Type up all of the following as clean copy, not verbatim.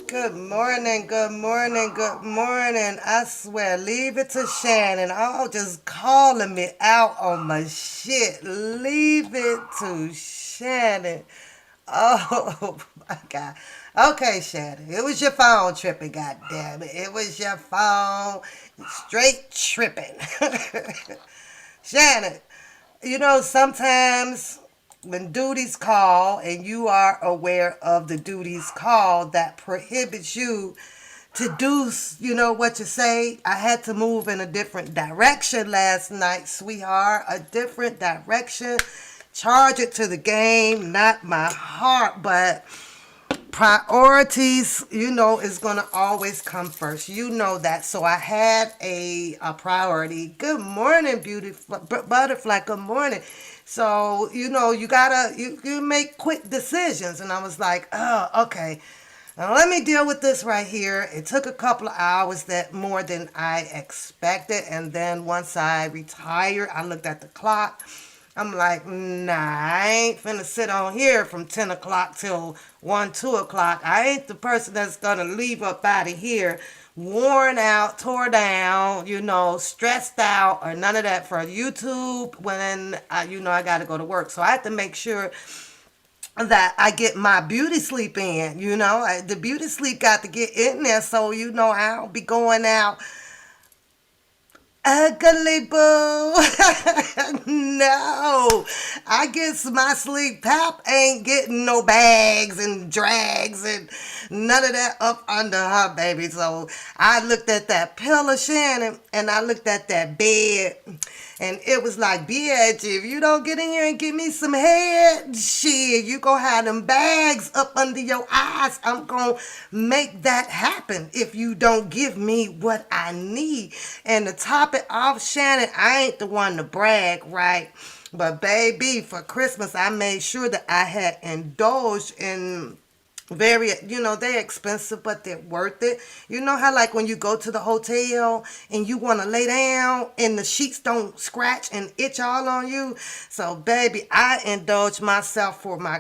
Good morning, good morning, good morning. I swear, leave it to Shannon. Oh, just calling me out on my shit. Leave it to Shannon. Oh my God. Okay, Shannon. It was your phone tripping, goddamn it. It was your phone straight tripping. Shannon, sometimes when duties call and you are aware of the duties call that prohibits you to do, what you say. I had to move in a different direction last night, sweetheart. A different direction. Charge it to the game, not my heart, but priorities, is going to always come first. You know that. So I had a priority. Good morning, butterfly. Good morning. So, you gotta, you make quick decisions. And I was like, oh, okay. Now let me deal with this right here. It took a couple of hours, that more than I expected. And then once I retired, I looked at the clock. I'm like, nah, I ain't finna sit on here from 10 o'clock till 1, 2 o'clock. I ain't the person that's gonna leave up out of here worn out, tore down, stressed out, or none of that for YouTube when, I gotta go to work. So I have to make sure that I get my beauty sleep in, the beauty sleep got to get in there, so, I don't be going out ugly, boo. No, I guess my sleep. Pap ain't getting no bags and drags and none of that up under her, baby. So I looked at that pillow, Shannon, and I looked at that bed, and it was like, bitch, if you don't get in here and give me some head, shit, you gonna have them bags up under your eyes. I'm gonna make that happen if you don't give me what I need. And to top it off, Shannon, I ain't the one to brag, right? But baby, for Christmas, I made sure that I had indulged in they're expensive, but they're worth it. You know how, like, when you go to the hotel and you want to lay down and the sheets don't scratch and itch all on you? So, baby, I indulged myself for my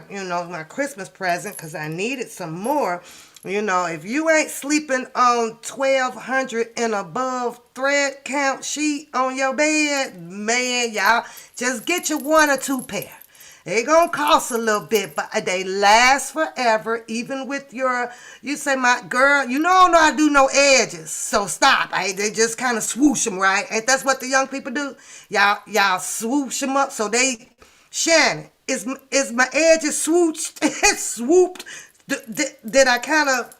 Christmas present because I needed some more. If you ain't sleeping on 1,200 and above thread count sheet on your bed, man, y'all, just get your 1 or 2 pair. They gonna cost a little bit, but they last forever. Even with you say, my girl, I don't know how to do no edges, so stop. They just kind of swoosh them, right? Ain't that's what the young people do? Y'all swoosh them up, so Shannon, is my edges swooshed, swooped? Did I kind of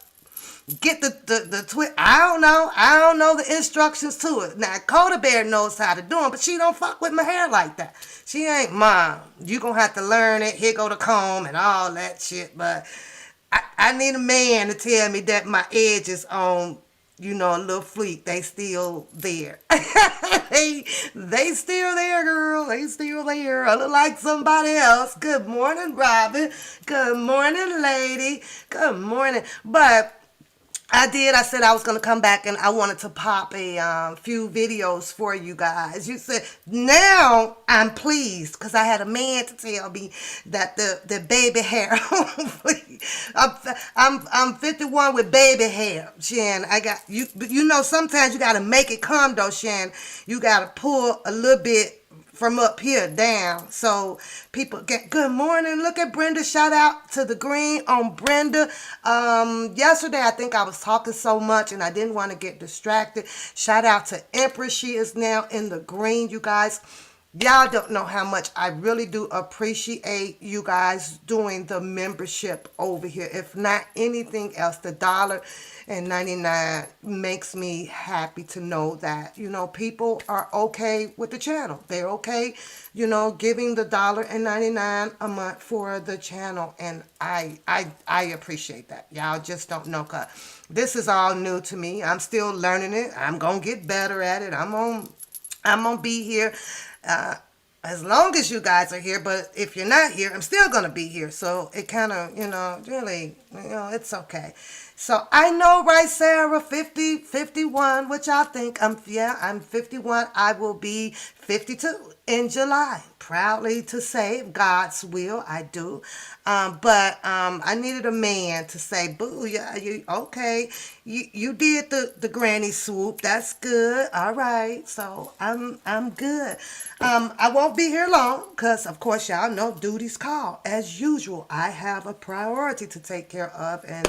get the twist? I don't know the instructions to it. Now Coda Bear knows how to do them, but she don't fuck with my hair like that. She ain't, Mom, you gonna have to learn it. Here go the comb and all that shit. But I need a man to tell me that my edges on, a little fleek, they still there. they still there, girl. They still there. I look like somebody else. Good morning, Robin. Good morning, lady. Good morning. But I said I was going to come back and I wanted to pop a few videos for you guys. You said, now I'm pleased because I had a man to tell me that the baby hair, I'm 51 with baby hair, Shan. I got, sometimes you got to make it come though, Shan. You got to pull a little bit from up here down. So people get good morning. Look at Brenda. Shout out to the green on Brenda. Yesterday I think I was talking so much and I didn't want to get distracted. Shout out to Empress. She is now in the green, you guys. Y'all don't know how much I really do appreciate you guys doing the membership over here. If not anything else, the $1.99 makes me happy to know that, people are okay with the channel. They're okay, giving the $1.99 a month for the channel. And I appreciate that. Y'all just don't know, 'cause this is all new to me. I'm still learning it. I'm going to get better at it. I'm gonna be here as long as you guys are here, but if you're not here, I'm still gonna be here. So it kind of, really, it's okay. So I know, right, Sarah, 50, 51, which I think I'm 51. I will be 52 in July. Proudly to say, God's will, I do. But I needed a man to say, boo, yeah, you okay? You did the granny swoop. That's good. All right. So I'm good. I won't be here long because, of course, y'all know duties call. As usual, I have a priority to take care of, and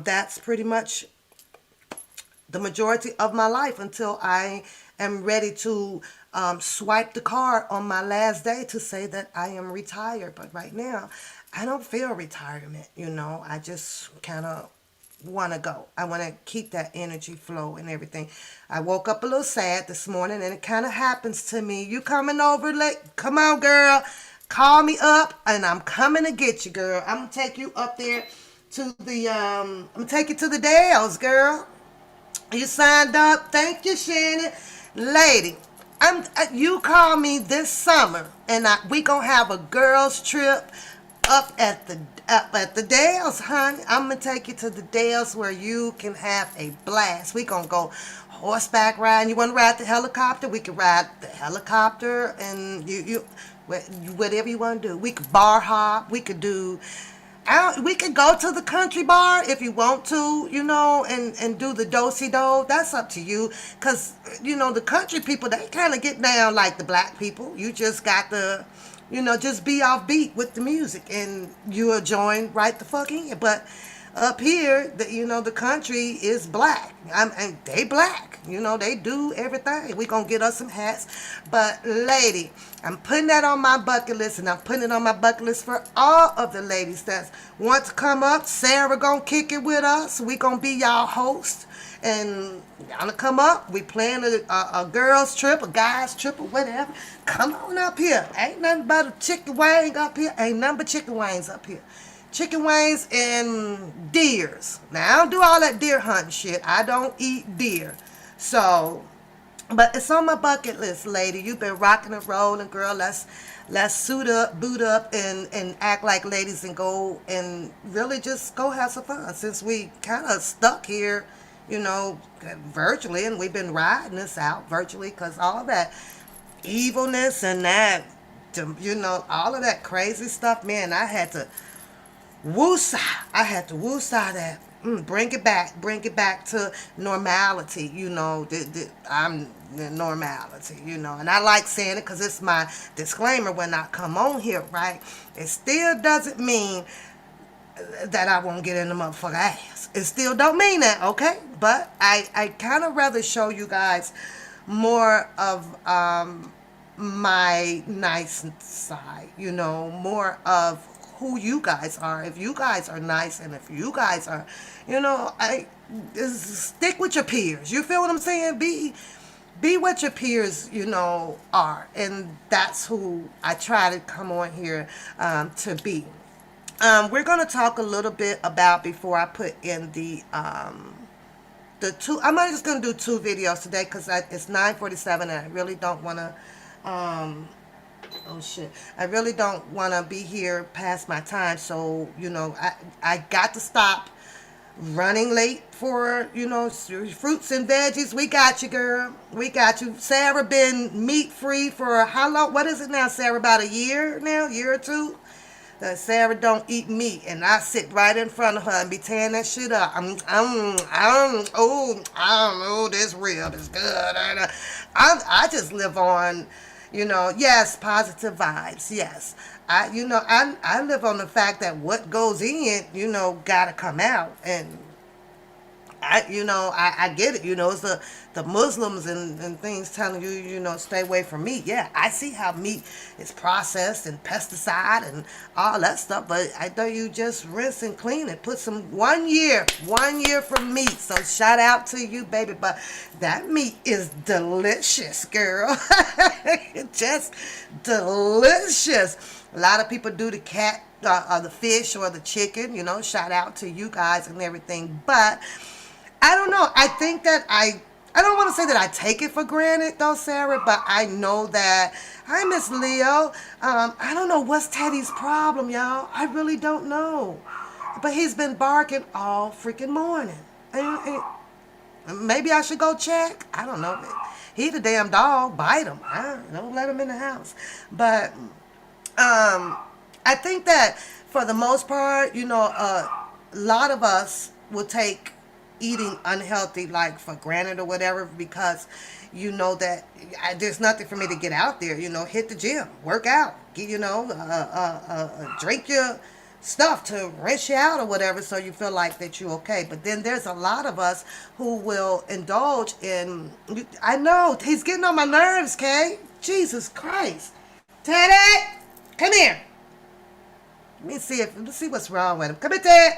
that's pretty much the majority of my life until I am ready to swipe the card on my last day to say that I am retired. But right now, I don't feel retirement, I just kind of want to go. I want to keep that energy flow and everything. I woke up a little sad this morning, and it kind of happens to me. You coming over late? Come on, girl. Call me up, and I'm coming to get you, girl. I'm going to take you up there to the, I'm going to take you to the Dales, girl. You signed up. Thank you, Shannon. Lady, you call me this summer, and we gonna have a girls trip up at the Dales, honey. I'm gonna take you to the Dales where you can have a blast. We gonna go horseback riding. You wanna ride the helicopter? We can ride the helicopter, and you whatever you wanna do. We could bar hop. We could do. We could go to the country bar if you want to, and do the do-si-do. That's up to you. Because, the country people, they kind of get down like the black people. You just got to, just be off beat with the music. And you'll join right the fuck in. But up here, the country is black. And they black. They do everything. We gonna get us some hats. But, lady, I'm putting that on my bucket list, and I'm putting it on my bucket list for all of the ladies that want to come up. Sarah gonna kick it with us. We gonna be y'all host, and y'all gonna come up. We plan a girls trip, a guys trip, or whatever. Come on up here. Ain't nothing but a chicken wing up here. Ain't nothing but chicken wings up here. Chicken wings and deers. Now, I don't do all that deer hunting shit. I don't eat deer. So, but it's on my bucket list, lady. You've been rocking and rolling, girl. Let's suit up, boot up, and act like ladies and go and really just go have some fun. Since we kind of stuck here, virtually, and we've been riding this out virtually because all that evilness and that, all of that crazy stuff, man, I had to woosah. I had to woosah that. Bring it back to normality, I'm normality, and I like saying it because it's my disclaimer when I come on here, right? It still doesn't mean that I won't get in the motherfucker ass. It still don't mean that, okay? But I kind of rather show you guys more of my nice side, more of who you guys are. If you guys are nice, and if you guys are, stick with your peers. You feel what I'm saying? Be what your peers, are. And that's who I try to come on here to be. We're going to talk a little bit about, before I put in the two, I'm just going to do 2 videos today because it's 9:47 and I really don't want to, oh shit, I really don't want to be here past my time. So, I got to stop running late for, fruits and veggies. We got you, girl. We got you. Sarah been meat free for how long? What is it now, Sarah? About a year now? Year or two? That Sarah don't eat meat, and I sit right in front of her and be tearing that shit up. Oh, this rib is good. I just live on, Yes, positive vibes. Yes. I live on the fact that what goes in, gotta come out. And I get it. It's the Muslims and things telling you, stay away from meat. Yeah, I see how meat is processed and pesticide and all that stuff. But I know you just rinse and clean it. Put some 1 year from meat. So shout out to you, baby. But that meat is delicious, girl. Just delicious. A lot of people do the cat, or the fish, or the chicken. Shout out to you guys and everything. But I don't know. I think that I don't want to say that I take it for granted though, Sarah, but I know that hi, Miss Leo. I don't know what's Teddy's problem, y'all. I really don't know. But he's been barking all freaking morning. Maybe I should go check. I don't know. He the damn dog. Bite him. Don't let him in the house. But I think that for the most part, a lot of us will take eating unhealthy like for granted or whatever, because that there's nothing for me to get out there, hit the gym, work out, get, drink your stuff to rinse you out or whatever, so you feel like that you're okay. But then there's a lot of us who will indulge in, I know he's getting on my nerves, Kay. Jesus Christ. Teddy, come here. Let's see what's wrong with him. Come here, Ted.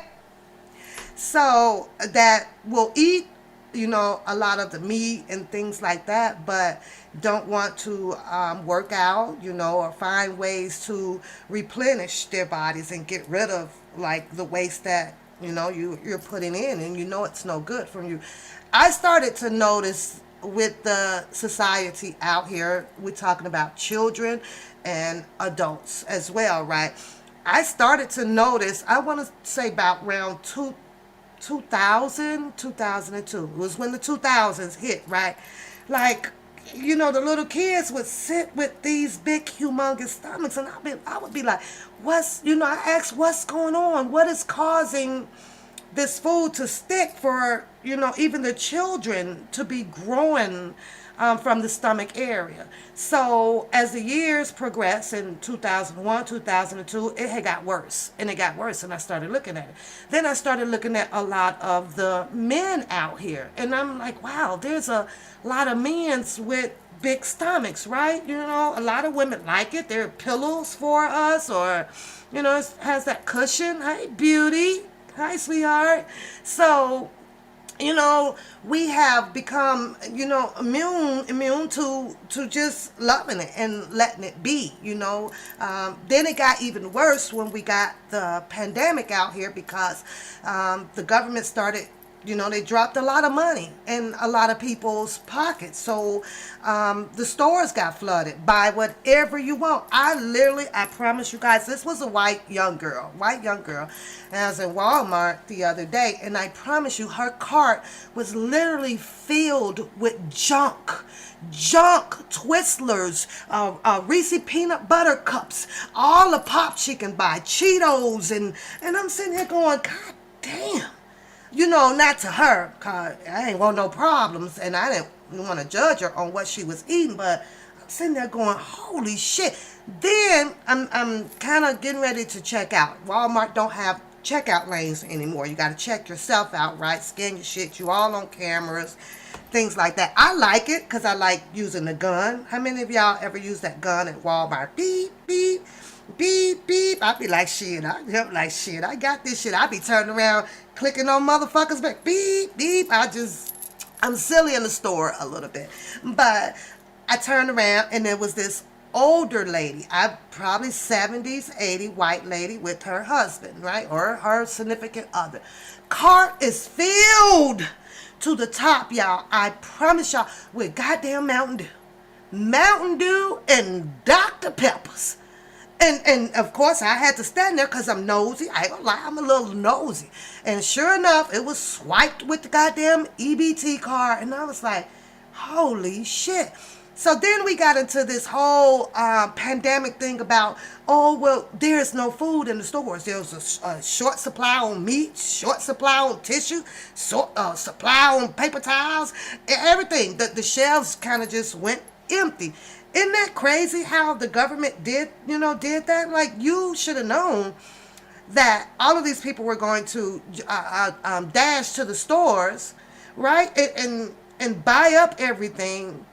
So that will eat, a lot of the meat and things like that, but don't want to work out, or find ways to replenish their bodies and get rid of like the waste that, you're putting in, and it's no good from you. I started to notice with the society out here, we're talking about children and adults as well, right? I started to notice, I want to say about around 2000, 2002. It was when the 2000s hit, right? Like, the little kids would sit with these big, humongous stomachs, and I would be like, I asked, what's going on? What is causing this food to stick for, even the children to be growing from the stomach area? So as the years progressed in 2001, 2002, it had got worse, and it got worse, and I started looking at it. Then I started looking at a lot of the men out here, and I'm like, wow, there's a lot of men with big stomachs, right? A lot of women like it. There are pillows for us, or, it has that cushion. Hi, beauty. Hi, sweetheart. So, we have become, immune to just loving it and letting it be, Then it got even worse when we got the pandemic out here, because the government started, they dropped a lot of money in a lot of people's pockets. So the stores got flooded. Buy whatever you want. I promise you guys, this was a white young girl. And I was in Walmart the other day, and I promise you, her cart was literally filled with junk, Twizzlers, Reese peanut butter cups, all the pop she can buy, Cheetos, and I'm sitting here going, God damn. Not to her, cause I ain't want no problems, and I didn't want to judge her on what she was eating, but I'm sitting there going, holy shit. Then I'm kind of getting ready to check out. Walmart don't have checkout lanes anymore. You got to check yourself out, right? Scan your shit. You all on cameras, things like that. I like it because I like using the gun. How many of y'all ever use that gun at Walmart? Beep, beep. Beep, beep. I be like, shit. I got this shit. I be turning around, clicking on motherfuckers back. Beep, beep. I'm silly in the store a little bit. But I turned around, and there was this older lady, probably 70s, 80, white lady with her husband, right? Or her significant other. Cart is filled to the top, y'all. I promise y'all, with goddamn Mountain Dew and Dr. Peppers. And of course, I had to stand there because I'm nosy. I ain't gonna lie, I'm a little nosy. And sure enough, it was swiped with the goddamn EBT card. And I was like, holy shit. So then we got into this whole pandemic thing about, oh, well, there's no food in the stores. There's a short supply on meat, short supply on tissue, supply on paper towels, everything. The shelves kind of just went empty. Isn't that crazy how the government did that? Like, you should have known that all of these people were going to dash to the stores, right, and buy up everything.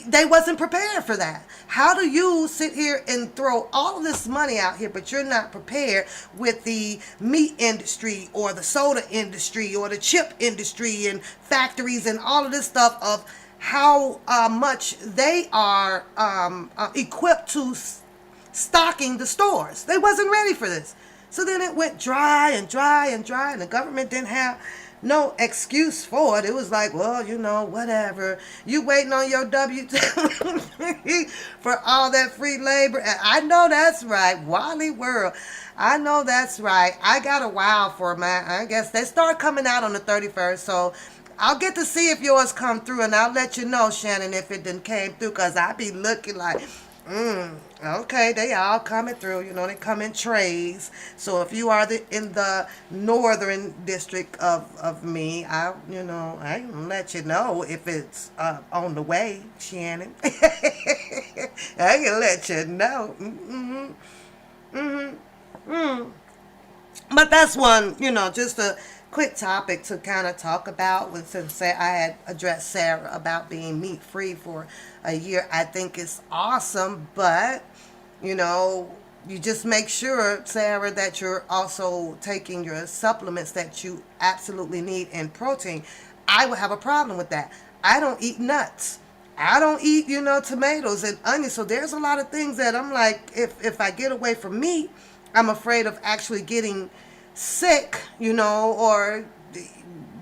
They wasn't prepared for that. How do you sit here and throw all of this money out here, but you're not prepared with the meat industry or the soda industry or the chip industry and factories and all of this stuff of how much they are equipped to stocking the stores? They wasn't ready for this. So then it went dry and dry and dry, and the government didn't have no excuse for it. It was like, well, whatever. You waiting on your W-2 for all that free labor. And I know that's right. Wally World. I know that's right. I got a while for mine. I guess they start coming out on the 31st. So I'll get to see if yours come through, and I'll let you know, Shannon, if it didn't came through, because I be looking like, okay, they all coming through. They come in trays. So if you are in the northern district of me, I can let you know if it's on the way, Shannon. I can let you know. But that's one, just a quick topic to kind of talk about. Since I had addressed Sarah about being meat free for a year, I think it's awesome. But you just make sure, Sarah, that you're also taking your supplements that you absolutely need in protein. I would have a problem with that. I don't eat nuts. I don't eat, tomatoes and onions. So there's a lot of things that I'm like, if I get away from meat, I'm afraid of actually getting sick, or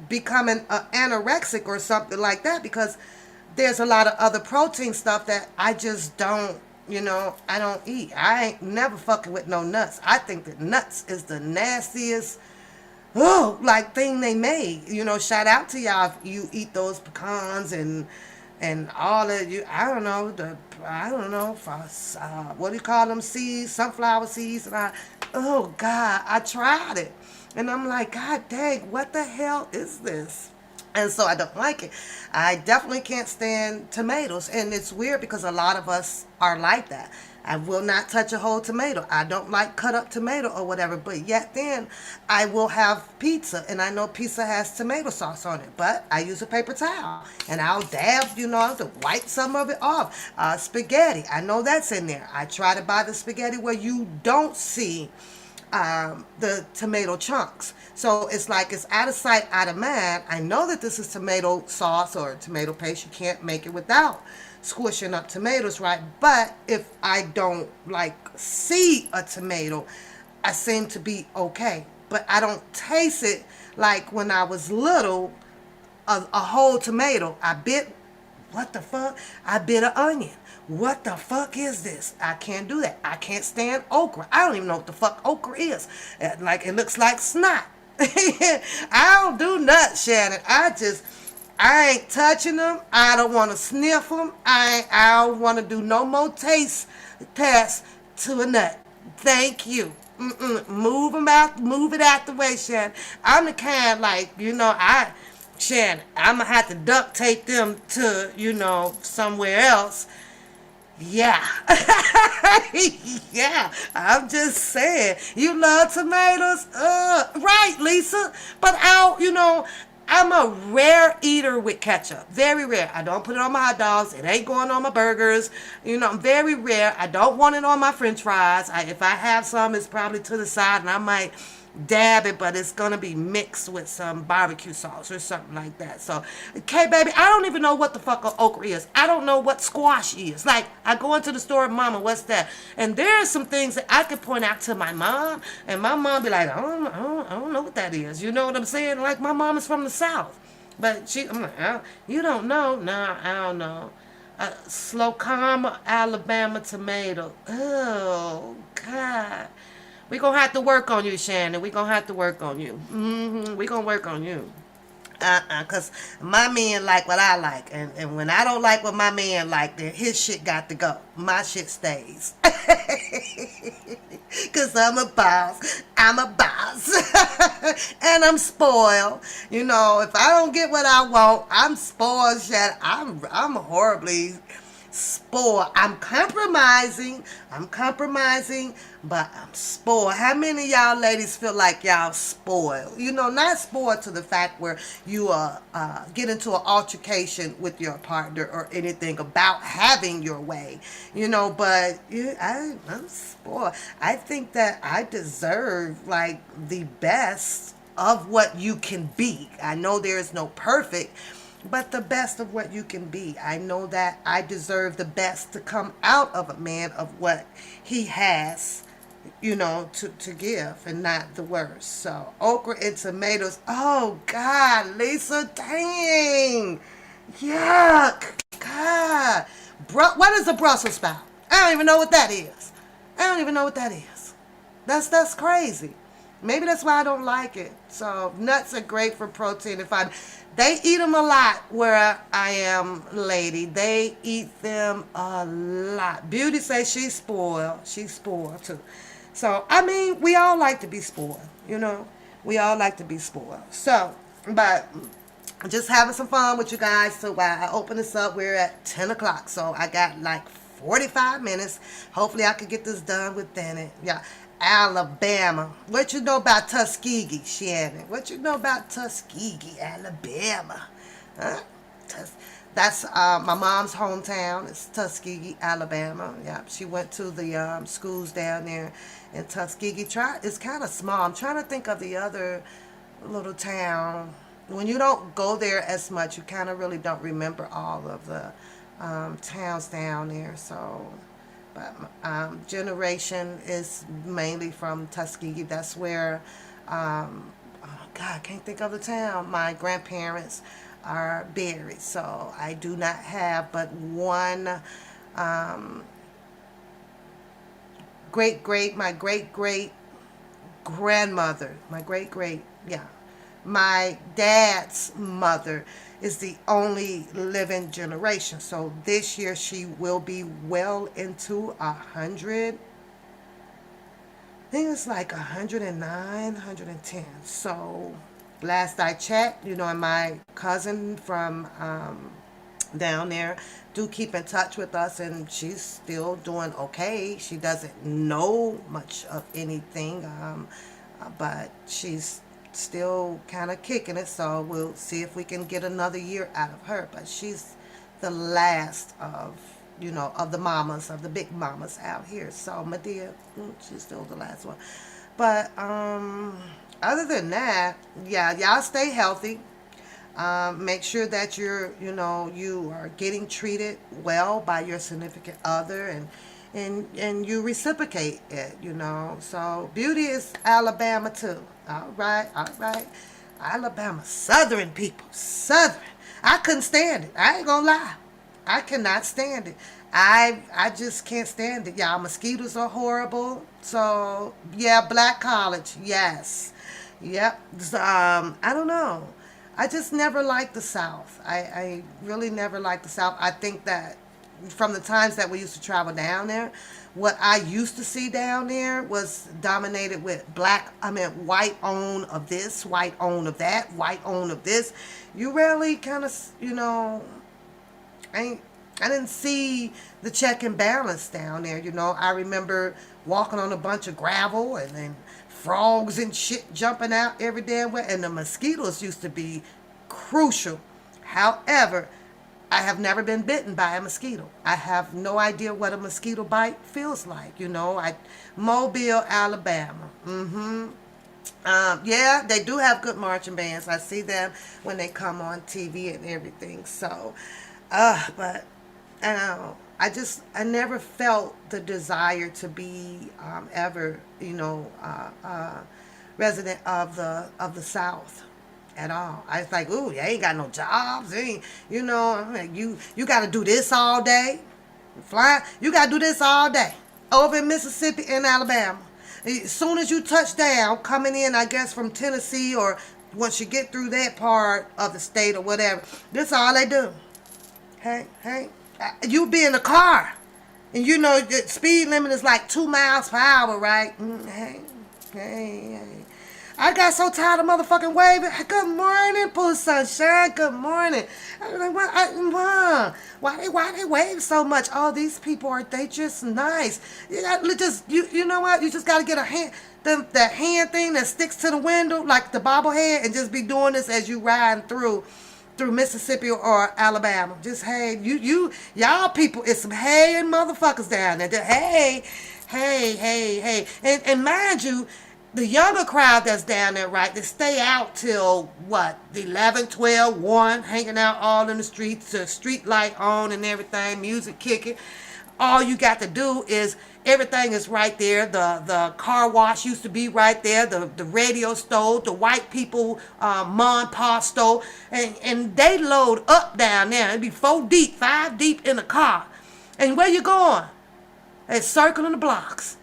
becoming anorexic or something like that, because there's a lot of other protein stuff that I just don't, I don't eat. I ain't never fucking with no nuts. I think that nuts is the nastiest thing they made. Shout out to y'all if you eat those pecans and all of you. I don't know, what do you call them, seeds, sunflower seeds, and oh God, I tried it, and I'm like, God dang, what the hell is this? And so I don't like it. I definitely can't stand tomatoes, and it's weird because a lot of us are like that. I will not touch a whole tomato. I don't like cut up tomato or whatever, but yet then I will have pizza, and I know pizza has tomato sauce on it, but I use a paper towel, and I'll dab, to wipe some of it off. Spaghetti, I know that's in there. I try to buy the spaghetti where you don't see the tomato chunks. So it's like it's out of sight, out of mind. I know that this is tomato sauce or tomato paste. You can't make it without squishing up tomatoes, right? But if I don't see a tomato, I seem to be okay. But I don't taste it like when I was little, a whole tomato. I bit, what the fuck? I bit an onion. What the fuck is this? I can't do that. I can't stand okra. I don't even know what the fuck okra is. It looks like snot. I don't do nuts, Shannon. I ain't touching them. I don't want to sniff them. I don't want to do no more taste tests to a nut. Thank you. Move them out. Move it out the way, Shannon. I'm the kind Shannon, I'm going to have to duct tape them to, somewhere else. Yeah. Yeah. I'm just saying. You love tomatoes? Right, Lisa. But I'm a rare eater with ketchup. Very rare. I don't put it on my hot dogs. It ain't going on my burgers. I'm very rare. I don't want it on my french fries. If I have some, it's probably to the side, and I might dab it, but it's gonna be mixed with some barbecue sauce or something like that. So, okay, baby, I don't even know what the fuck okra is. I don't know what squash is. Like, I go into the store, Mama, what's that? And there are some things that I could point out to my mom, and my mom be like, I don't know what that is. You know what I'm saying? Like, my mom is from the South, but I'm like, you don't know? No, I don't know. Slocum, Alabama tomato. Oh God. We're going to have to work on you, Shannon. We're going to have to work on you. We're going to work on you. Because my men like what I like. And when I don't like what my man like, then his shit got to go. My shit stays. Because I'm a boss. I'm a boss. And I'm spoiled. You know, if I don't get what I want, I'm spoiled. Shit, I'm horribly spoiled. I'm compromising. But I'm spoiled. How many of y'all ladies feel like y'all spoiled? You know, not spoiled to the fact where you get into an altercation with your partner or anything about having your way. You know, but I'm spoiled. I think that I deserve like the best of what you can be. I know there is no perfect, but the best of what you can be. I know that I deserve the best to come out of a man of what he has, you know, to give, and not the worst. So okra and tomatoes. Oh God, Lisa, dang, yuck, God. What is a Brussels sprout? I don't even know what that is. That's crazy. Maybe that's why I don't like it. So nuts are great for protein and fiber. They eat them a lot where I am, lady. They eat them a lot. Beauty says she's spoiled. She's spoiled too. So, I mean, we all like to be spoiled, you know. We all like to be spoiled. So, but just having some fun with you guys. So while I open this up, we're at 10 o'clock. So I got like 45 minutes. Hopefully I can get this done within it. Yeah. Alabama. What you know about Tuskegee, Shannon? What you know about Tuskegee, Alabama? Huh? That's my mom's hometown. It's Tuskegee, Alabama. Yeah, she went to the schools down there in Tuskegee. It's kind of small. I'm trying to think of the other little town. When you don't go there as much, you kind of really don't remember all of the towns down there. So, but generation is mainly from Tuskegee. That's where, oh God, I can't think of the town. My grandparents are buried. So I do not have but one my great grandmother, my dad's mother is the only living generation. So this year she will be well into 100. I think it's like 109, 110. So last I checked, you know, and my cousin from down there do keep in touch with us, and she's still doing okay. She doesn't know much of anything, but she's still kind of kicking it, so we'll see if we can get another year out of her. But she's the last of, you know, of the mamas, of the big mamas out here. So my dear, she's still the last one. But other than that, yeah, y'all stay healthy. Make sure that you are getting treated well by your significant other, and you reciprocate it, you know. So beauty is Alabama too. All right. Alabama, Southern people, Southern. I couldn't stand it. I ain't gonna lie. I cannot stand it. I just can't stand it. Y'all, mosquitoes are horrible. So yeah, black college, yes. Yep. I don't know. I just never liked the South. I really never liked the South. I think that from the times that we used to travel down there, what I used to see down there was dominated with white own of this, white own of that, white own of this. You rarely kind of, you know, I didn't see the check and balance down there, you know. I remember walking on a bunch of gravel and then frogs and shit jumping out every damn way, and the mosquitoes used to be crucial. However, I have never been bitten by a mosquito. I have no idea what a mosquito bite feels like, you know. Mobile, Alabama. Yeah, they do have good marching bands. I see them when they come on TV and everything. So, but I never felt the desire to be ever, you know, resident of the South at all. I was like, ooh, you ain't got no jobs, you know, I'm like, you got to do this all day, you got to do this all day over in Mississippi and Alabama. As soon as you touch down, coming in, I guess, from Tennessee, or once you get through that part of the state or whatever, this all they do. Hey, you be in the car, and you know the speed limit is like 2 miles per hour, right? Hey, Hey, hey. I got so tired of motherfucking waving. Good morning, Pooh Sunshine. Good morning. I was like, why they wave so much? All these people are they just nice? You got just you know what? You just got to get a hand that hand thing that sticks to the window like the bobblehead and just be doing this as you riding through Mississippi or Alabama. Just hey, y'all people, it's some hey and motherfuckers down there. Just, hey, hey. And mind you, the younger crowd that's down there, right, they stay out till what, 11, 12, 1, hanging out all in the streets, the street light on and everything, music kicking. All you got to do is everything is right there. The car wash used to be right there. The radio stove, the white people mom and pop stove, and they load up down there. It'd be 4 deep, 5 deep in the car. And where you going? They circling the blocks,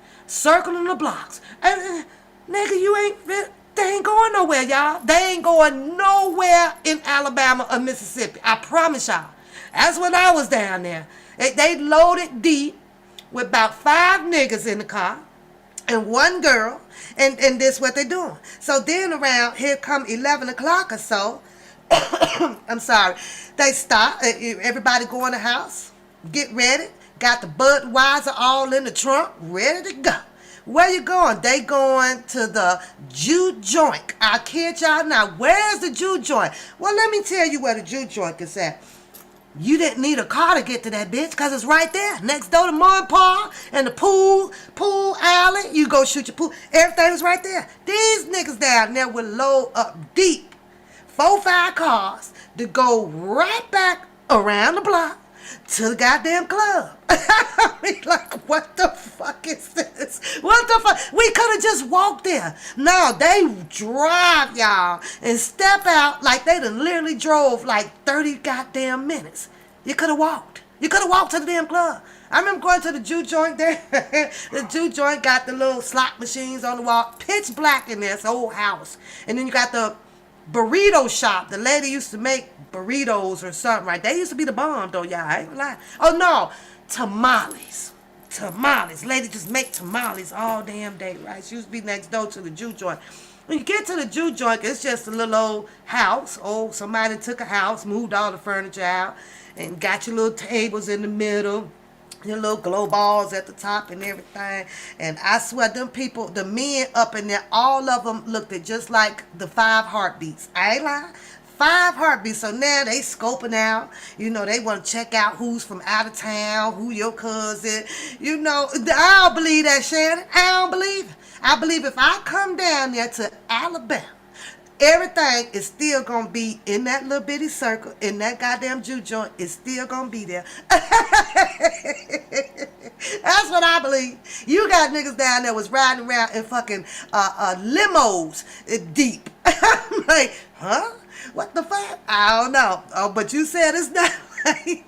And nigga, they ain't going nowhere, y'all. They ain't going nowhere in Alabama or Mississippi. I promise y'all. That's when I was down there. They loaded deep with about 5 niggas in the car and 1 girl, and this what they doing. So then around here come 11 o'clock or so, I'm sorry, they stop. Everybody go in the house, get ready, got the Budweiser all in the trunk, ready to go. Where you going? They going to the Jew joint. I kid y'all not. Where's the Jew joint? Well, let me tell you where the Jew joint is at. You didn't need a car to get to that bitch because it's right there. Next door to Mom Pa and the pool alley. You go shoot your pool. Everything's right there. These niggas down there will load up deep 4, 5 cars to go right back around the block to the goddamn club. I mean, like, what the fuck is this? What the fuck? We could have just walked there. No, they drive, y'all, and step out like they done literally drove like 30 goddamn minutes. You could have walked. You could have walked to the damn club. I remember going to the Jew joint there. The Jew joint got the little slot machines on the wall. Pitch black in there. It's an old house. And then you got the burrito shop. The lady used to make burritos or something, right? They used to be the bomb, though, y'all. I ain't gonna lie. Oh, no. Tamales. Lady just make tamales all damn day, right? She used to be next door to the Jew joint. When you get to the Jew joint, it's just a little old house. Oh, somebody took a house, moved all the furniture out, and got your little tables in the middle, your little glow balls at the top and everything. And I swear, them people, the men up in there, all of them looked at just like the 5 heartbeats. I ain't lying. 5 heartbeats. So now they scoping out. You know, they want to check out who's from out of town, who your cousin. You know, I don't believe that, Shannon. I don't believe it. I believe if I come down there to Alabama, everything is still going to be in that little bitty circle, in that goddamn Jew joint. It's still going to be there. That's what I believe. You got niggas down there was riding around in fucking limos deep. I'm like, huh? What the fuck? I don't know. Oh, but you said it's not right.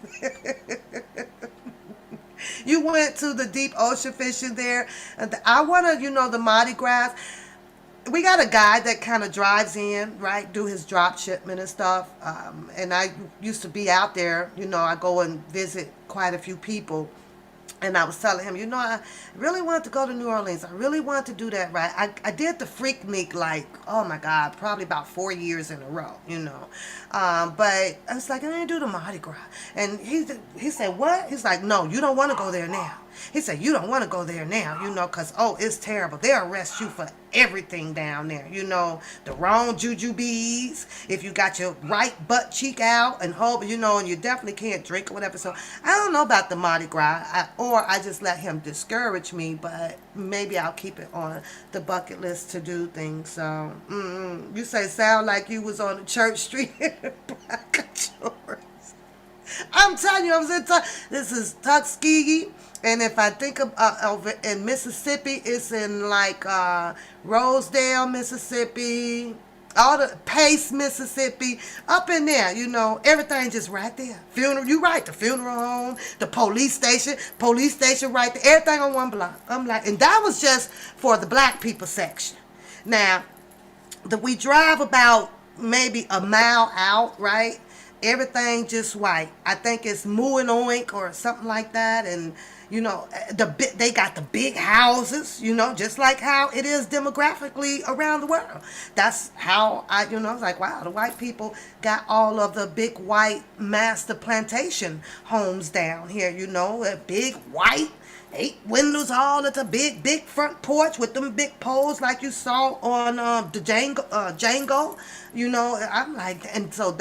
You went to the deep ocean fishing there. I want to, the Mardi Gras. We got a guy that kind of drives in, right, do his drop shipment and stuff. And I used to be out there. I go and visit quite a few people. And I was telling him, I really wanted to go to New Orleans. I really wanted to do that, right? I did the Freaknik, like, oh my God, probably about 4 years in a row, But I was like, I didn't do the Mardi Gras. And he said, what? He's like, no, you don't want to go there now. He said, you don't want to go there now, because, it's terrible. They'll arrest you for everything down there, the wrong jujubes, if you got your right butt cheek out and and you definitely can't drink or whatever. So I don't know about the Mardi Gras, or I just let him discourage me, but maybe I'll keep it on the bucket list to do things. So, you say sound like you was on the church street in Black George. I'm telling you, I was in this is Tuskegee. And if I think of over in Mississippi, it's in like Rosedale, Mississippi, all the Pace, Mississippi, up in there, everything just right there. You right, the funeral home, the police station right there, everything on one block. I'm like, and that was just for the black people section. Now, we drive about maybe a mile out, right? everything just white. I think it's Moo and Oink or something like that. And you know, they got the big houses, you know, just like how it is demographically around the world. That's how I was like, wow, the white people got all of the big white master plantation homes down here, you know, a big white 8 windows, all at the big front porch with them big poles like you saw on the Django. You know, I'm like, and so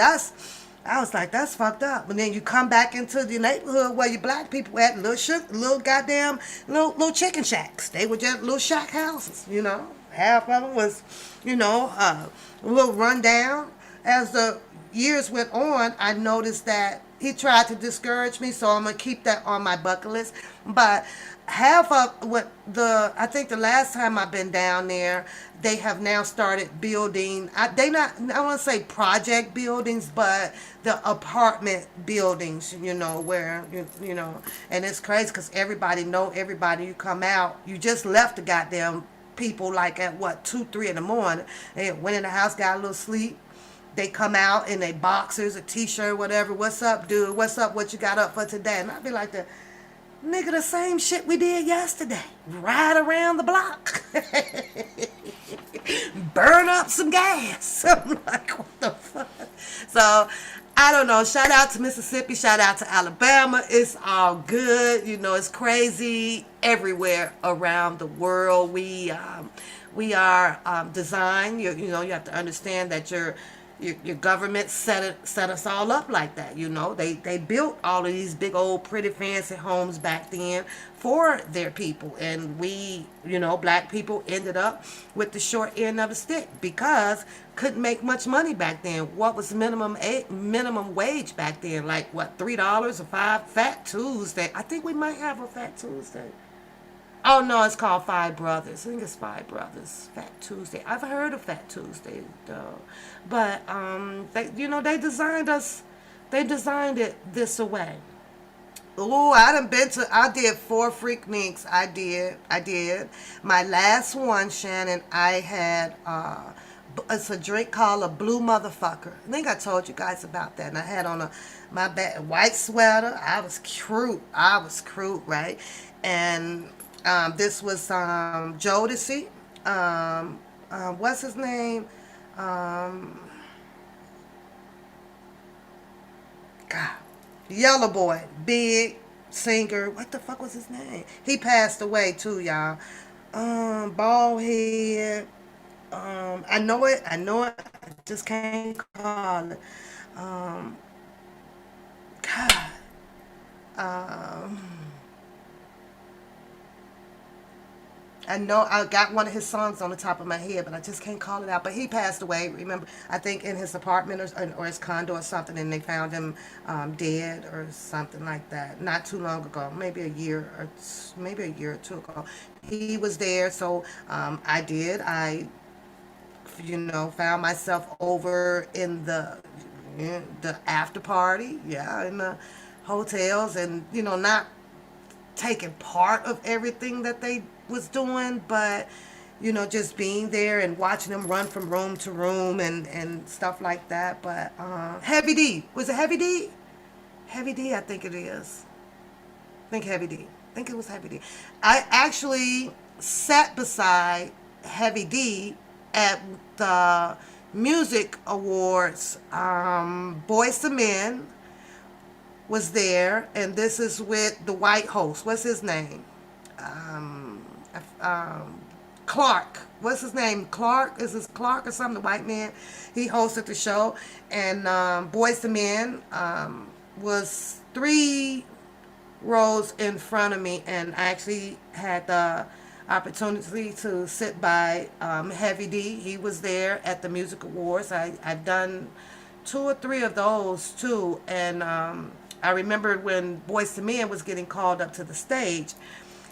I was like, that's fucked up. But then you come back into the neighborhood where your black people at, little goddamn little chicken shacks. They were just little shack houses. You know, half of them was, a little rundown. As the years went on, I noticed that he tried to discourage me, so I'm gonna keep that on my bucket list. But half of I think the last time I've been down there, they have now started building. I want to say project buildings, but the apartment buildings. You know where and it's crazy because everybody know everybody. You come out, you just left the goddamn people like at what 2-3 in the morning. They went in the house, got a little sleep. They come out in their boxers, a t-shirt, whatever. What's up, dude? What's up? What you got up for today? And I'd be like, nigga, the same shit we did yesterday. Ride around the block. Burn up some gas. I'm like, what the fuck? So, I don't know. Shout out to Mississippi. Shout out to Alabama. It's all good. You know, it's crazy everywhere around the world. We are designed. You have to understand that your government set us all up like that. You know, they built all of these big old pretty fancy homes back then for their people, and we, black people ended up with the short end of the stick because couldn't make much money back then. What was minimum wage back then? Like what, $3 or $5? Fat Tuesday. I think we might have a Fat Tuesday. Oh no, it's called Five Brothers. I think it's Five Brothers. Fat Tuesday. I've heard of Fat Tuesday though, but they designed us. They designed it this way. Oh, I did 4 Freakniks. I did. My last one, Shannon, I had, it's a drink called a Blue Motherfucker. I think I told you guys about that. And I had on my white sweater. I was crude, right? And this was Jodeci. What's his name? God. Yellow Boy. Big singer. What the fuck was his name? He passed away too, y'all. Bald head. I know it. I just can't call it. God. I know I got one of his songs on the top of my head, but I just can't call it out. But he passed away, remember, I think in his apartment or his condo or something, and they found him dead or something like that. Not too long ago, maybe a year or two ago. He was there, so I found myself over in the after party, in the hotels, and not taking part of everything that they was doing, but just being there and watching them run from room to room and stuff like that. But Heavy D, was it Heavy D? Heavy D, I think it is. I think it was Heavy D. I actually sat beside Heavy D at the music awards. Boyz II Men was there, and this is with the white host. What's his name? Clark. What's his name? Clark? Is this Clark or something? The white man. He hosted the show, and Boyz II Men was 3 rows in front of me, and I actually had the opportunity to sit by Heavy D. He was there at the music awards. I've done 2 or 3 of those too, and I remember when Boyz II Men was getting called up to the stage,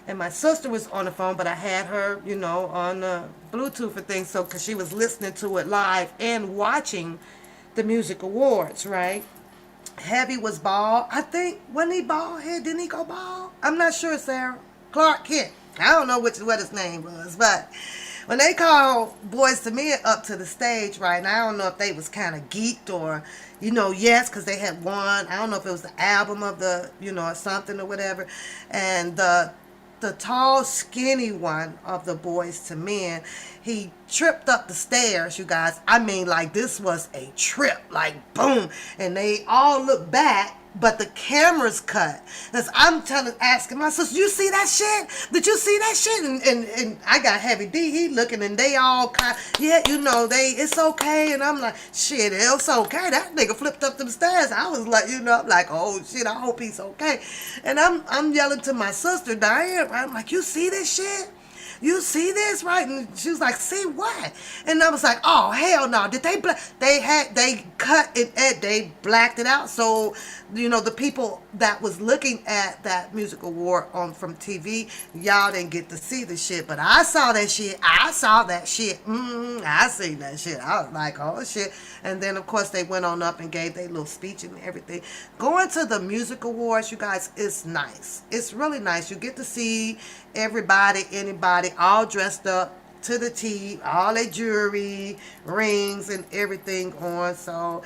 and my sister was on the phone, but I had her, on the Bluetooth and things, so because she was listening to it live and watching the music awards, right? Heavy was bald. I think, wasn't he bald head? Didn't he go bald? I'm not sure, Sarah. Clark Kent. I don't know what his name was, but When they called Boys to Men up to the stage, right, and I don't know if they was kind of geeked or, yes, because they had won. I don't know if it was the album of the, or something or whatever. And the tall, skinny one of the Boys to Men, he tripped up the stairs, you guys. I mean, like, this was a trip, like, boom. And they all looked back, but the camera's cut. Because I'm asking my sister, you see that shit? Did you see that shit? And I got Heavy D, he looking, and they all kind, yeah, it's okay. And I'm like, shit, it's okay. That nigga flipped up them stairs. I was like, I'm like, oh shit, I hope he's okay. And I'm yelling to my sister, Diane, I'm like, you see this shit? You see this, right? And she was like, see what? And I was like, oh, hell no. Did they they cut it, they blacked it out. So, the people that was looking at that music award from TV, y'all didn't get to see the shit. But I saw that shit. I seen that shit. I was like, oh shit. And then, of course, they went on up and gave their little speech and everything. Going to the music awards, you guys, is nice. It's really nice. You get to see everybody, anybody, all dressed up to the T, all their jewelry, rings, and everything on. So,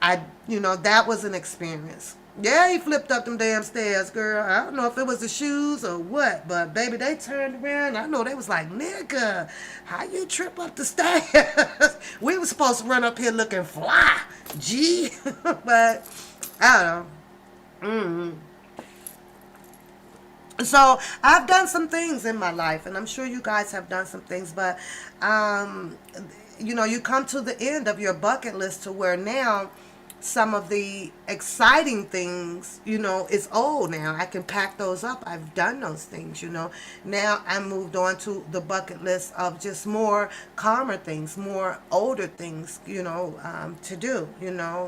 that was an experience. Yeah, he flipped up them damn stairs, girl. I don't know if it was the shoes or what, but baby, they turned around. I know they was like, nigga, how you trip up the stairs? We was supposed to run up here looking fly, G. But, I don't know. So I've done some things in my life, and I'm sure you guys have done some things, but you come to the end of your bucket list to where now some of the exciting things, is old now. I can pack those up. I've done those things, Now I moved on to the bucket list of just more calmer things, more older things, to do,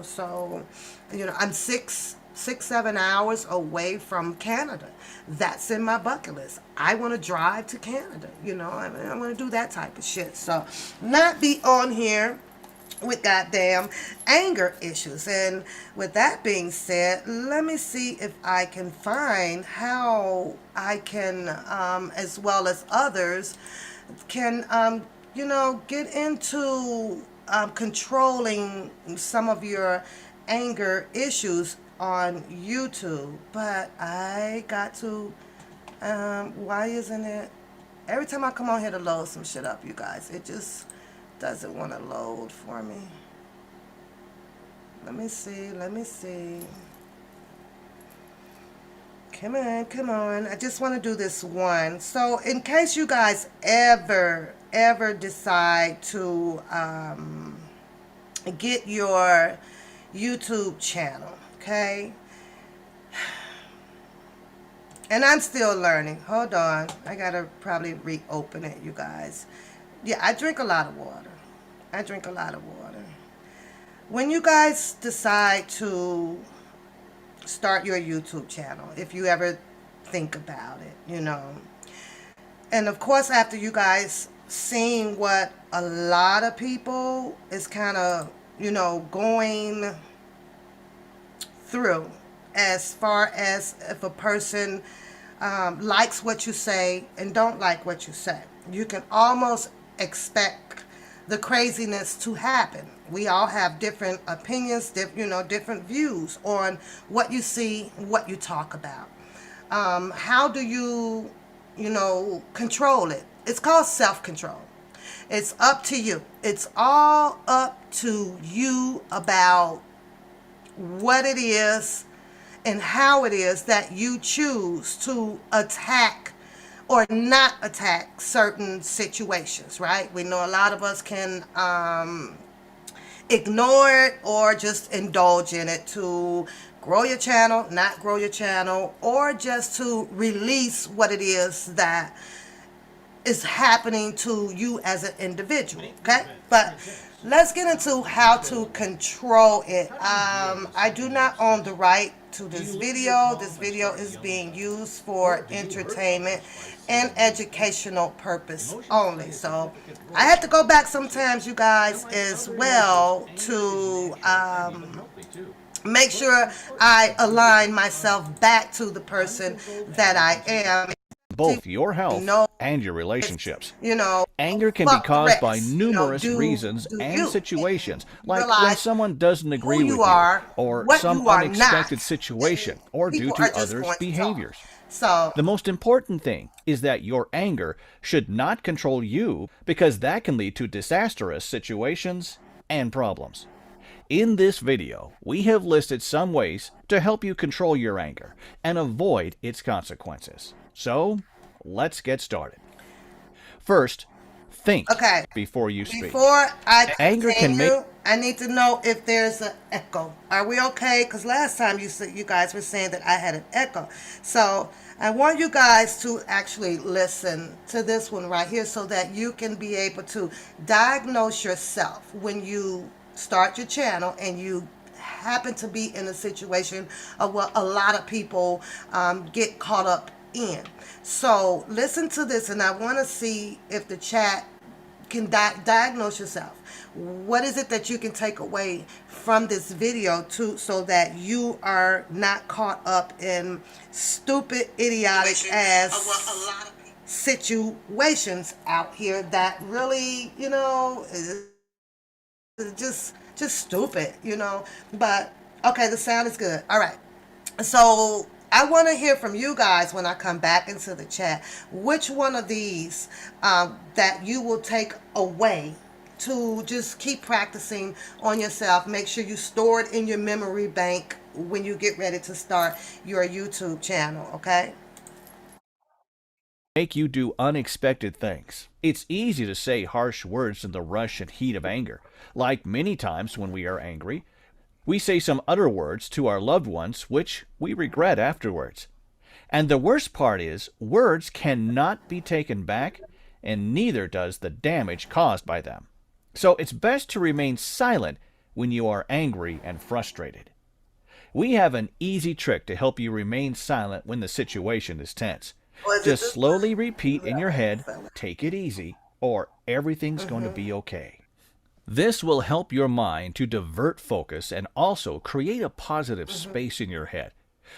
So, I'm 7 hours away from Canada. That's in my bucket list. I want to drive to Canada. I want to do that type of shit. So, not be on here with goddamn anger issues. And with that being said, let me see if I can find how I can, as well as others, can, get into controlling some of your anger issues on YouTube. But I got to, why isn't it, every time I come on here to load some shit up, you guys, it just doesn't want to load for me. Let me see. Come on. I just want to do this one. So in case you guys ever decide to get your YouTube channel, okay? And I'm still learning. Hold on. I gotta probably reopen it, you guys. Yeah, I drink a lot of water. When you guys decide to start your YouTube channel, if you ever think about it, And of course, after you guys seeing what a lot of people is kind of, going through, as far as if a person likes what you say and don't like what you say, you can almost expect the craziness to happen. We all have different opinions, different views on what you see, what you talk about. How do you, control it? It's called self-control. It's up to you. It's all up to you about what it is and how it is that you choose to attack or not attack certain situations, right? We know a lot of us can ignore it or just indulge in it to grow your channel, not grow your channel, or just to release what it is that is happening to you as an individual, okay? But let's get into how to control it. I do not own the right to this video. This video is being used for entertainment and educational purpose only. So I have to go back sometimes, you guys, as well to make sure I align myself back to the person that I am. both your health No, and your relationships. you know, Anger can be fuck the caused by rest. numerous Do reasons and you situations, and like when realize someone doesn't who agree you with you, are, or what some you are unexpected not, situation, and or due people are to just others' going to talk. behaviors. So The most important thing is that your anger should not control you, because that can lead to disastrous situations and problems. In this video, we have listed some ways to help you control your anger and avoid its consequences. So, let's get started. First, think okay, before you speak. before I Anger can make continue, I need to know if there's an echo. Are we okay? Because last time you guys were saying that I had an echo. So I want you guys to actually listen to this one right here so that you can be able to diagnose yourself when you start your channel and you happen to be in a situation of what a lot of people get caught up in. So listen to this, and I want to see if the chat can diagnose yourself. What is it that you can take away from this video to so that you are not caught up in stupid, idiotic ass situations out here that really, just stupid, But okay, the sound is good. All right. So I want to hear from you guys when I come back into the chat. Which one of these that you will take away to just keep practicing on yourself? Make sure you store it in your memory bank when you get ready to start your YouTube channel, okay? make you do unexpected things. It's easy to say harsh words in the rush and heat of anger. Like many times when we are angry, we say some other words to our loved ones which we regret afterwards. And the worst part is, words cannot be taken back, and neither does the damage caused by them. So it's best to remain silent when you are angry and frustrated. We have an easy trick to help you remain silent when the situation is tense. Just slowly repeat in your head, "Take it easy," or "Everything's going to be okay." This will help your mind to divert focus and also create a positive space in your head.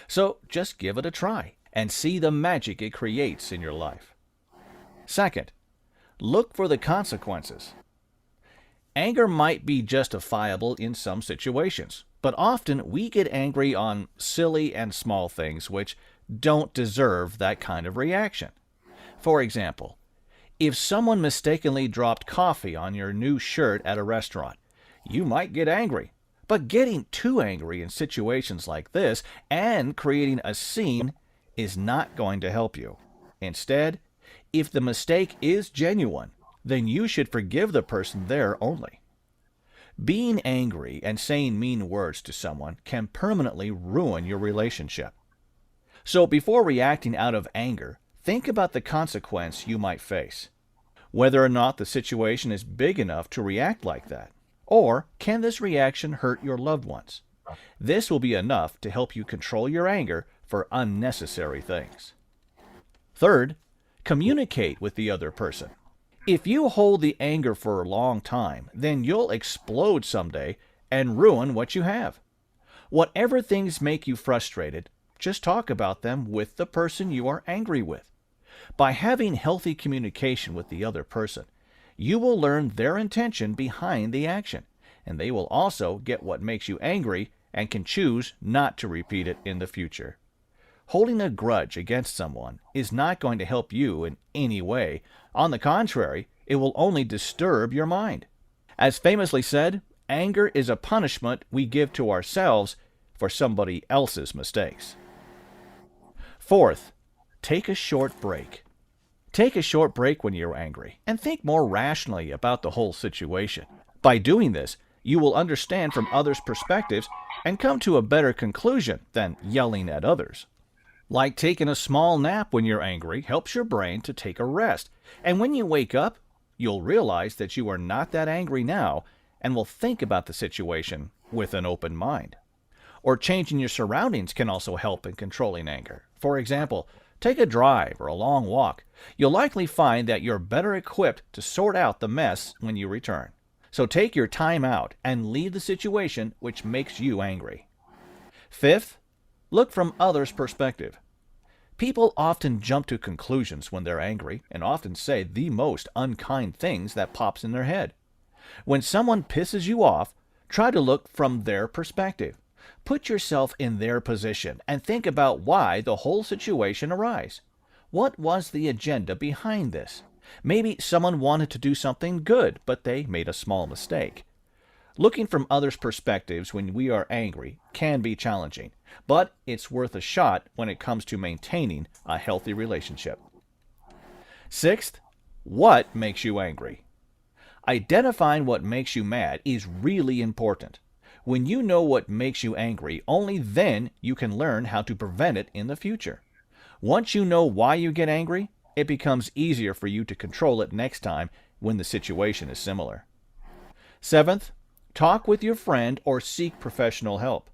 So just give it a try and see the magic it creates in your life. Second, look for the consequences. Anger might be justifiable in some situations, but often we get angry on silly and small things which don't deserve that kind of reaction. For example, if someone mistakenly dropped coffee on your new shirt at a restaurant, you might get angry. But getting too angry in situations like this and creating a scene is not going to help you. Instead, if the mistake is genuine, then you should forgive the person there only. Being angry and saying mean words to someone can permanently ruin your relationship. So before reacting out of anger, think about the consequence you might face. Whether or not the situation is big enough to react like that, or can this reaction hurt your loved ones? This will be enough to help you control your anger for unnecessary things. Third, communicate with the other person. If you hold the anger for a long time, then you'll explode someday and ruin what you have. Whatever things make you frustrated, just talk about them with the person you are angry with. By having healthy communication with the other person, you will learn their intention behind the action, and they will also get what makes you angry and can choose not to repeat it in the future. Holding a grudge against someone is not going to help you in any way. On the contrary, it will only disturb your mind. As famously said, anger is a punishment we give to ourselves for somebody else's mistakes. Fourth, take a short break. Take a short break when you're angry and think more rationally about the whole situation. By doing this, you will understand from others' perspectives and come to a better conclusion than yelling at others. Like taking a small nap when you're angry helps your brain to take a rest. And when you wake up, you'll realize that you are not that angry now and will think about the situation with an open mind. Or changing your surroundings can also help in controlling anger. For example, take a drive or a long walk. You'll likely find that you're better equipped to sort out the mess when you return. So take your time out and leave the situation which makes you angry. Fifth, look from others' perspective. People often jump to conclusions when they're angry and often say the most unkind things that pops in their head. When someone pisses you off, try to look from their perspective. Put yourself in their position and think about why the whole situation arose. What was the agenda behind this? Maybe someone wanted to do something good, but they made a small mistake. Looking from others' perspectives when we are angry can be challenging, but it's worth a shot when it comes to maintaining a healthy relationship. Sixth, what makes you angry? Identifying what makes you mad is really important. When you know what makes you angry, only then you can learn how to prevent it in the future. Once you know why you get angry, it becomes easier for you to control it next time when the situation is similar. Seventh, talk with your friend or seek professional help.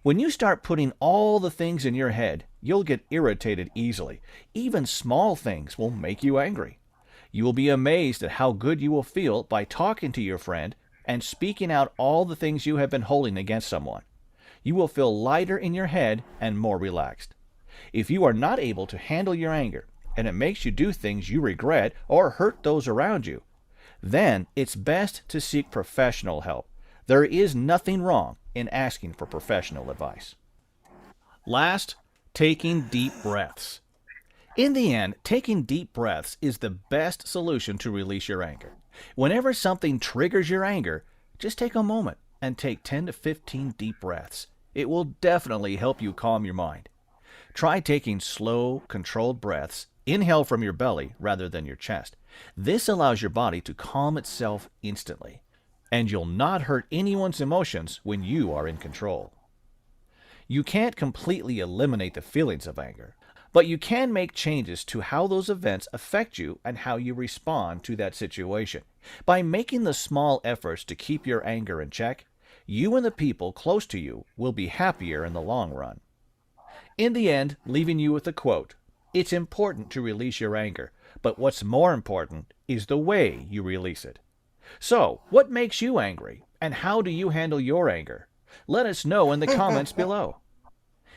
When you start putting all the things in your head, you'll get irritated easily. Even small things will make you angry. You will be amazed at how good you will feel by talking to your friend and speaking out all the things you have been holding against someone. You will feel lighter in your head and more relaxed. If you are not able to handle your anger and it makes you do things you regret or hurt those around you, then it's best to seek professional help. There is nothing wrong in asking for professional advice. Last, taking deep breaths. In the end, taking deep breaths is the best solution to release your anger. Whenever something triggers your anger, just take a moment and take 10 to 15 deep breaths. It will definitely help you calm your mind. Try taking slow, controlled breaths. Inhale from your belly rather than your chest. This allows your body to calm itself instantly, and you'll not hurt anyone's emotions when you are in control. You can't completely eliminate the feelings of anger, but you can make changes to how those events affect you and how you respond to that situation. By making the small efforts to keep your anger in check, you and the people close to you will be happier in the long run. In the end, leaving you with a quote, "It's important to release your anger, but what's more important is the way you release it." So, what makes you angry, and how do you handle your anger? Let us know in the comments below.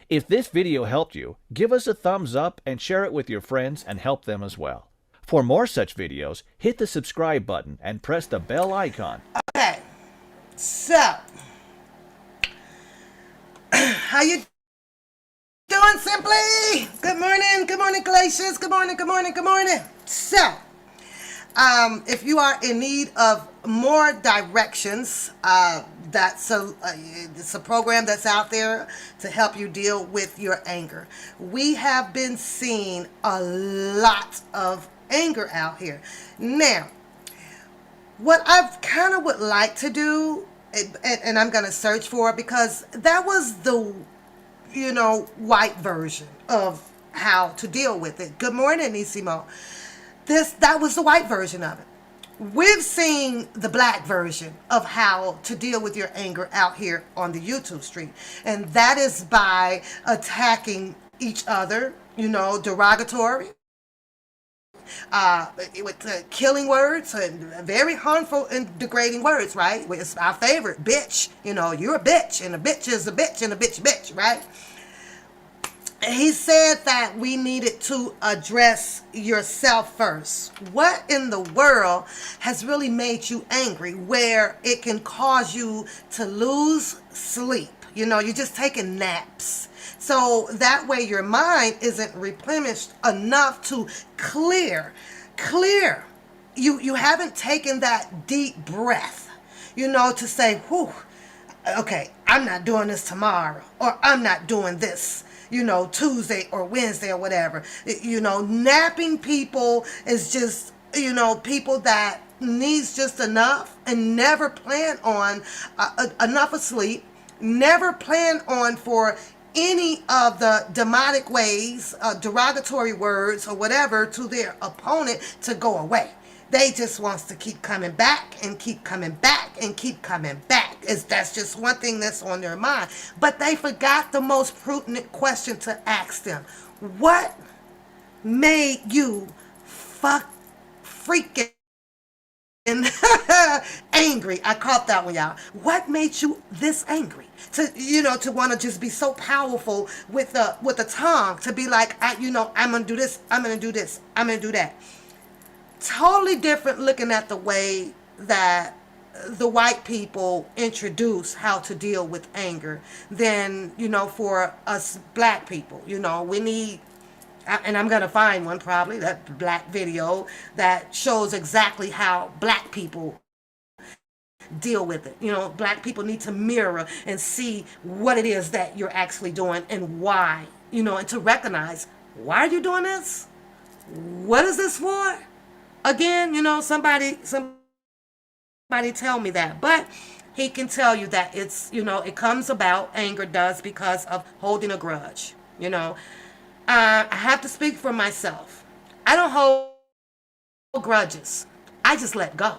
If this video helped you, give us a thumbs up and share it with your friends and help them as well. For more such videos, hit the subscribe button and press the bell icon. Okay, so how you doing, Simply? Good morning, Galatians. Good morning. So, if you are in need of more directions, it's a program that's out there to help you deal with your anger. We have been seeing a lot of anger out here. Now, what I kind of would like to do, and I'm going to search for it because that was the white version of how to deal with it. Good morning, Isimo. That was the white version of it. We've seen the black version of how to deal with your anger out here on the YouTube street. And that is by attacking each other, derogatory, with killing words and very harmful and degrading words, right? It's our favorite, bitch. You're a bitch, and a bitch is a bitch, and a bitch, right? He said that we needed to address yourself first. What in the world has really made you angry where it can cause you to lose sleep? You're just taking naps. So that way your mind isn't replenished enough to clear. You haven't taken that deep breath, to say, whew, okay, I'm not doing this tomorrow, or I'm not doing this, Tuesday or Wednesday or whatever. Napping people is just, people that needs just enough and never plan on enough of sleep, never plan on for any of the demonic ways, derogatory words or whatever to their opponent to go away. They just wants to keep coming back and keep coming back and keep coming back. That's just one thing that's on their mind. But they forgot the most prudent question to ask them. What made you freaking and angry. I caught that one, y'all. What made you this angry? To want to just be so powerful with the tongue, to be like, I'm gonna do this, I'm gonna do this, I'm gonna do that. Totally different looking at the way that the white people introduce how to deal with anger than, for us black people. We need, and I'm going to find one probably, that black video that shows exactly how black people deal with it. Black people need to mirror and see what it is that you're actually doing and why, and to recognize, why are you doing this? What is this for? Again, somebody tell me that. But he can tell you that it's, it comes about, anger does, because of holding a grudge. I have to speak for myself. I don't hold grudges. I just let go.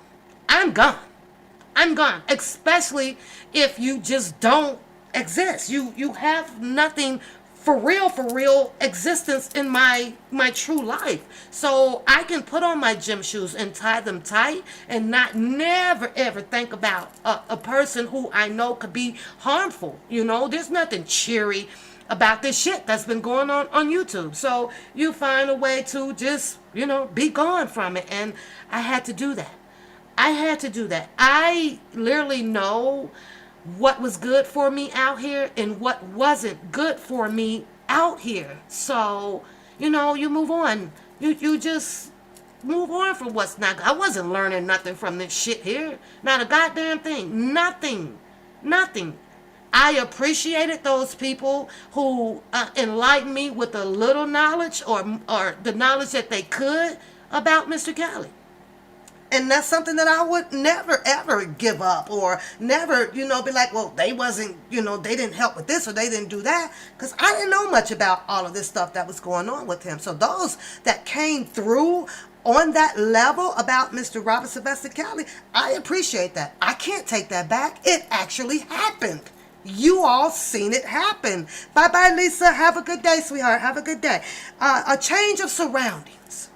I'm gone. I'm gone. Especially if you just don't exist. You have nothing for real existence in my true life. So I can put on my gym shoes and tie them tight and not never ever think about a person who I know could be harmful. There's nothing cheery about this shit that's been going on YouTube. So you find a way to just, be gone from it. And I had to do that. I literally know what was good for me out here and what wasn't good for me out here. So, you move on. You just move on from what's not good. I wasn't learning nothing from this shit here. Not a goddamn thing. Nothing. I appreciated those people who enlightened me with a little knowledge or the knowledge that they could about Mr. Kelly. And that's something that I would never, ever give up, or never, be like, well, they wasn't, they didn't help with this or they didn't do that. Because I didn't know much about all of this stuff that was going on with him. So those that came through on that level about Mr. Robert Sylvester Kelly, I appreciate that. I can't take that back. It actually happened. You all seen it happen. Bye-bye, Lisa. Have a good day, sweetheart. Have a good day. A change of surroundings.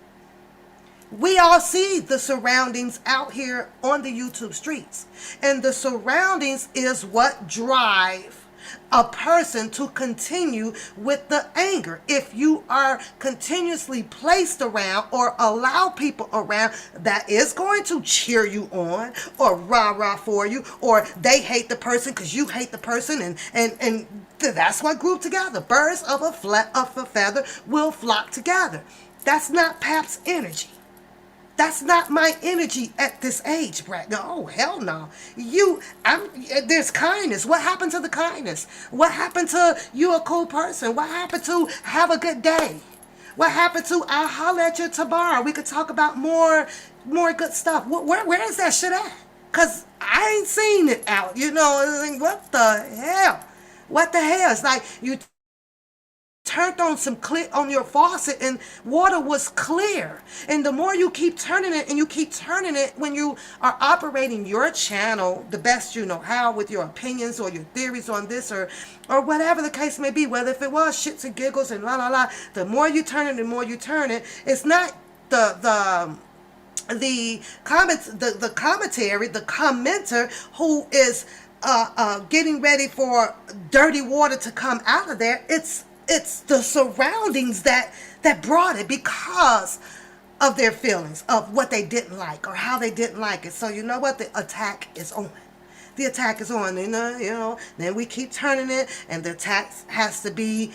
We all see the surroundings out here on the YouTube streets. And the surroundings is what drive a person to continue with the anger. If you are continuously placed around or allow people around that is going to cheer you on or rah-rah for you, or they hate the person because you hate the person, and that's what group together. Birds of a feather will flock together. That's not Pap's energy. That's not my energy at this age, Brad. No, hell no. There's kindness. What happened to the kindness? What happened to you a cool person? What happened to have a good day? What happened to I'll holler at you tomorrow? We could talk about more good stuff. Where is that shit at? Because I ain't seen it out. What the hell? What the hell? It's like you turned on some clear on your faucet and water was clear, and the more you keep turning it when you are operating your channel the best you know how, with your opinions or your theories on this or whatever the case may be, whether if it was shits and giggles and la la la, the more you turn it, it's not the commentary, the commenter who is getting ready for dirty water to come out of there. It's the surroundings that brought it, because of their feelings of what they didn't like or how they didn't like it. So you know what? The attack is on. The attack is on. Then we keep turning it, and the attack has to be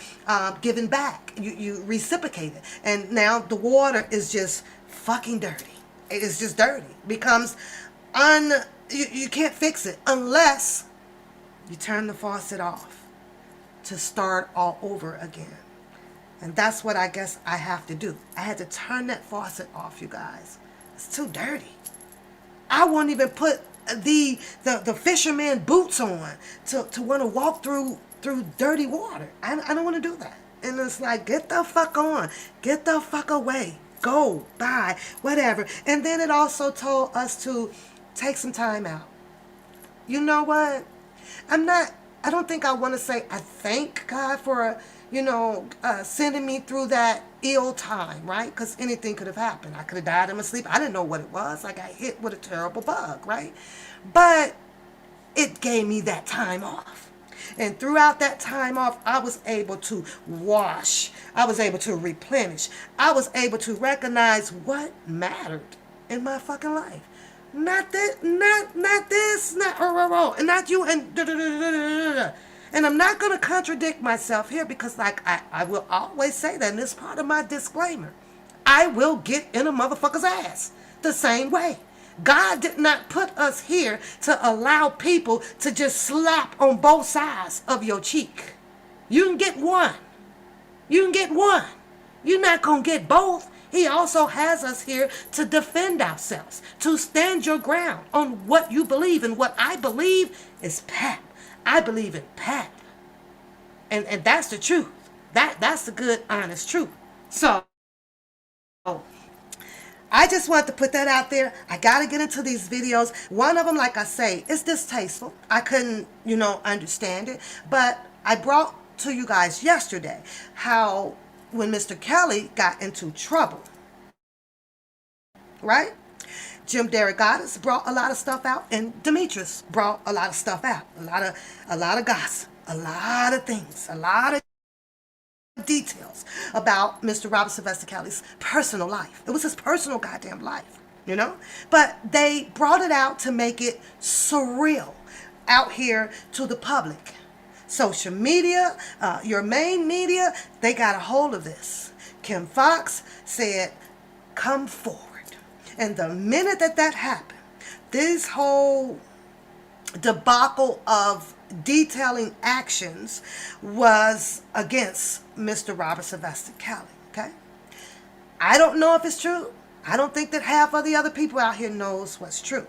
given back. You reciprocate it, and now the water is just fucking dirty. It is just dirty. It becomes you can't fix it unless you turn the faucet off to start all over again. And that's what I guess I have to do. I had to turn that faucet off, you guys. It's too dirty. I won't even put the fisherman boots on to want to walk through dirty water. I don't want to do that. And it's like, get the fuck on. Get the fuck away. Go. Bye. Whatever. And then it also told us to take some time out. You know what? I don't think I want to say I thank God for, sending me through that ill time, right? Because anything could have happened. I could have died in my sleep. I didn't know what it was. I got hit with a terrible bug, right? But it gave me that time off. And throughout that time off, I was able to wash. I was able to replenish. I was able to recognize what mattered in my fucking life. Not this, not this, and not you, and da da da da da da. And I'm not going to contradict myself here because, like, I will always say that, and it's part of my disclaimer. I will get in a motherfucker's ass the same way. God did not put us here to allow people to just slap on both sides of your cheek. You can get one. You can get one. You're not going to get both. He also has us here to defend ourselves, to stand your ground on what you believe. And what I believe is pap. I believe in pap. And that's the truth. That's the good, honest truth. So I just want to put that out there. I got to get into these videos. One of them, like I say, is distasteful. I couldn't, understand it. But I brought to you guys yesterday how when Mr. Kelly got into trouble, right? Jim Derogatis brought a lot of stuff out, and Demetrius brought a lot of stuff out. A lot of gossip, a lot of things, a lot of details about Mr. Robert Sylvester Kelly's personal life. It was his personal goddamn life, But they brought it out to make it surreal out here to the public. Social media, your main media, they got a hold of this. Kim Fox said, come forward. And the minute that happened, this whole debacle of detailing actions was against Mr. Robert Sylvester Kelly, okay? I don't know if it's true. I don't think that half of the other people out here knows what's true.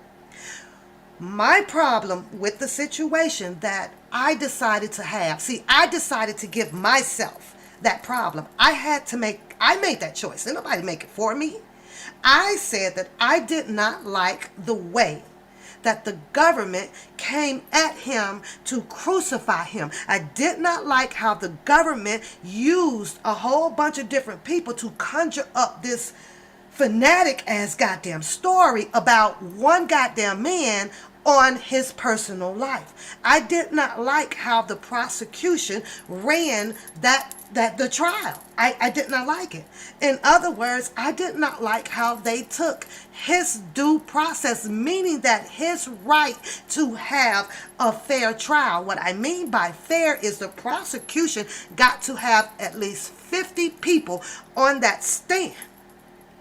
My problem with the situation that I decided to have, I decided to give myself that problem. I made that choice. Didn't nobody make it for me. I said that I did not like the way that the government came at him to crucify him. I did not like how the government used a whole bunch of different people to conjure up this fanatic ass goddamn story about one goddamn man on his personal life. I did not like how the prosecution ran the trial. I did not like it. In other words, I did not like how they took his due process, meaning that his right to have a fair trial. What I mean by fair is the prosecution got to have at least 50 people on that stand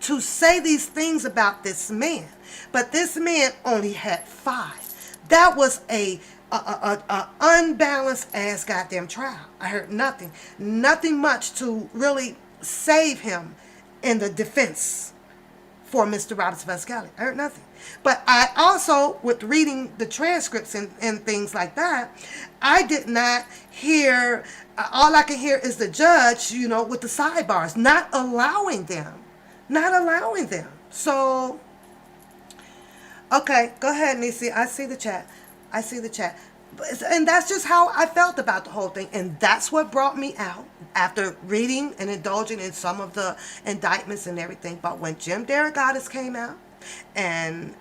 to say these things about this man. But this man only had 5. That was a unbalanced ass goddamn trial. I heard nothing much to really save him in the defense for Mr. Robert Sylvester Kelly. I heard nothing. But I also, with reading the transcripts and things like that, I did not hear, all I can hear is the judge, with the sidebars, not allowing them. So, okay, go ahead, Nisi. I see the chat. And that's just how I felt about the whole thing. And that's what brought me out after reading and indulging in some of the indictments and everything. But when Jim Derogatis came out and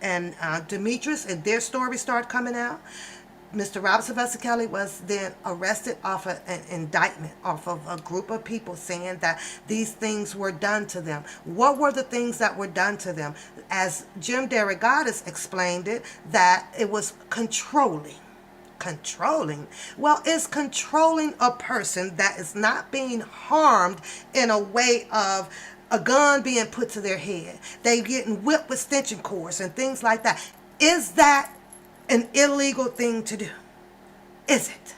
Demetrius and their story started coming out, Mr. Robert Sylvester Kelly was then arrested off of an indictment, off of a group of people saying that these things were done to them. What were the things that were done to them? As Jim Derogatis explained it, that it was controlling. Well, it's controlling a person that is not being harmed in a way of a gun being put to their head. They getting whipped with extension cords and things like that. Is that an illegal thing to do? Is it?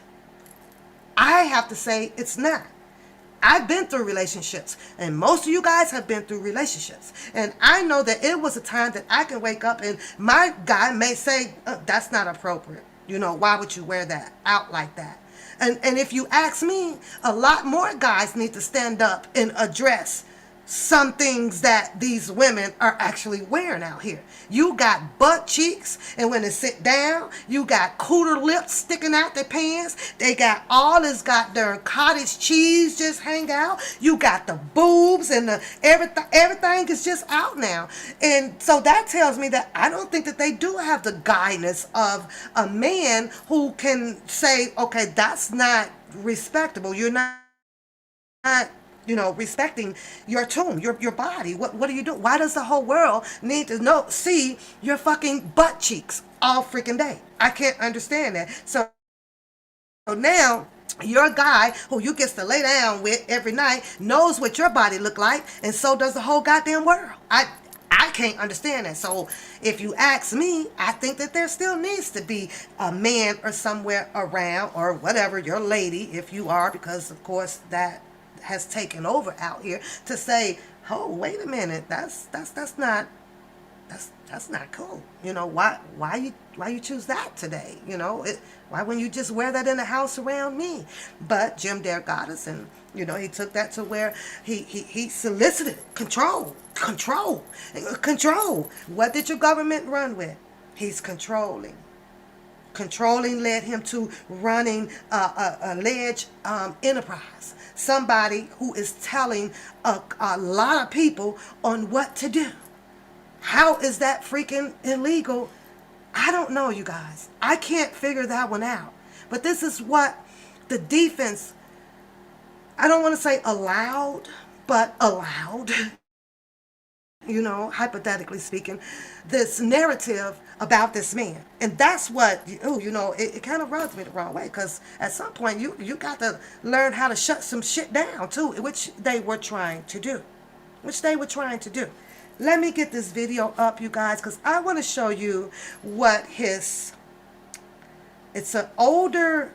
I have to say it's not. I've been through relationships, and most of you guys have been through relationships. And I know that it was a time that I can wake up and my guy may say, that's not appropriate. Why would you wear that out like that? And if you ask me, a lot more guys need to stand up and address some things that these women are actually wearing out here. You got butt cheeks, and when they sit down, you got cooter lips sticking out their pants. They got all this goddamn cottage cheese just hang out. You got the boobs and the everything is just out now. And so that tells me that I don't think that they do have the guidance of a man who can say, okay, that's not respectable. You're not respecting your tomb, your body. What are you doing? Why does the whole world need to see your fucking butt cheeks all freaking day? I can't understand that. So now your guy who you gets to lay down with every night knows what your body look like, and so does the whole goddamn world. I can't understand that. So if you ask me, I think that there still needs to be a man or somewhere around, or whatever, your lady, if you are, because of course that has taken over out here, to say, oh, wait a minute, that's not cool. Why you choose that today? Why wouldn't you just wear that in the house around me? But Jim Dare got us, and he took that to where he solicited control. What did your government run with? He's controlling. Controlling led him to running a alleged enterprise. Somebody who is telling a lot of people on what to do. How is that freaking illegal? I don't know, you guys. I can't figure that one out. But this is what the defense, I don't want to say allowed, but allowed, hypothetically speaking, this narrative about this man. And that's what, it kind of rubs me the wrong way, because at some point you got to learn how to shut some shit down too, which they were trying to do. Let me get this video up, you guys, because I want to show you what it's an older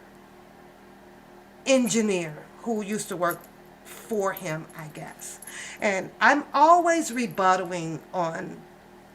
engineer who used to work for him, I guess. And I'm always rebuttaling on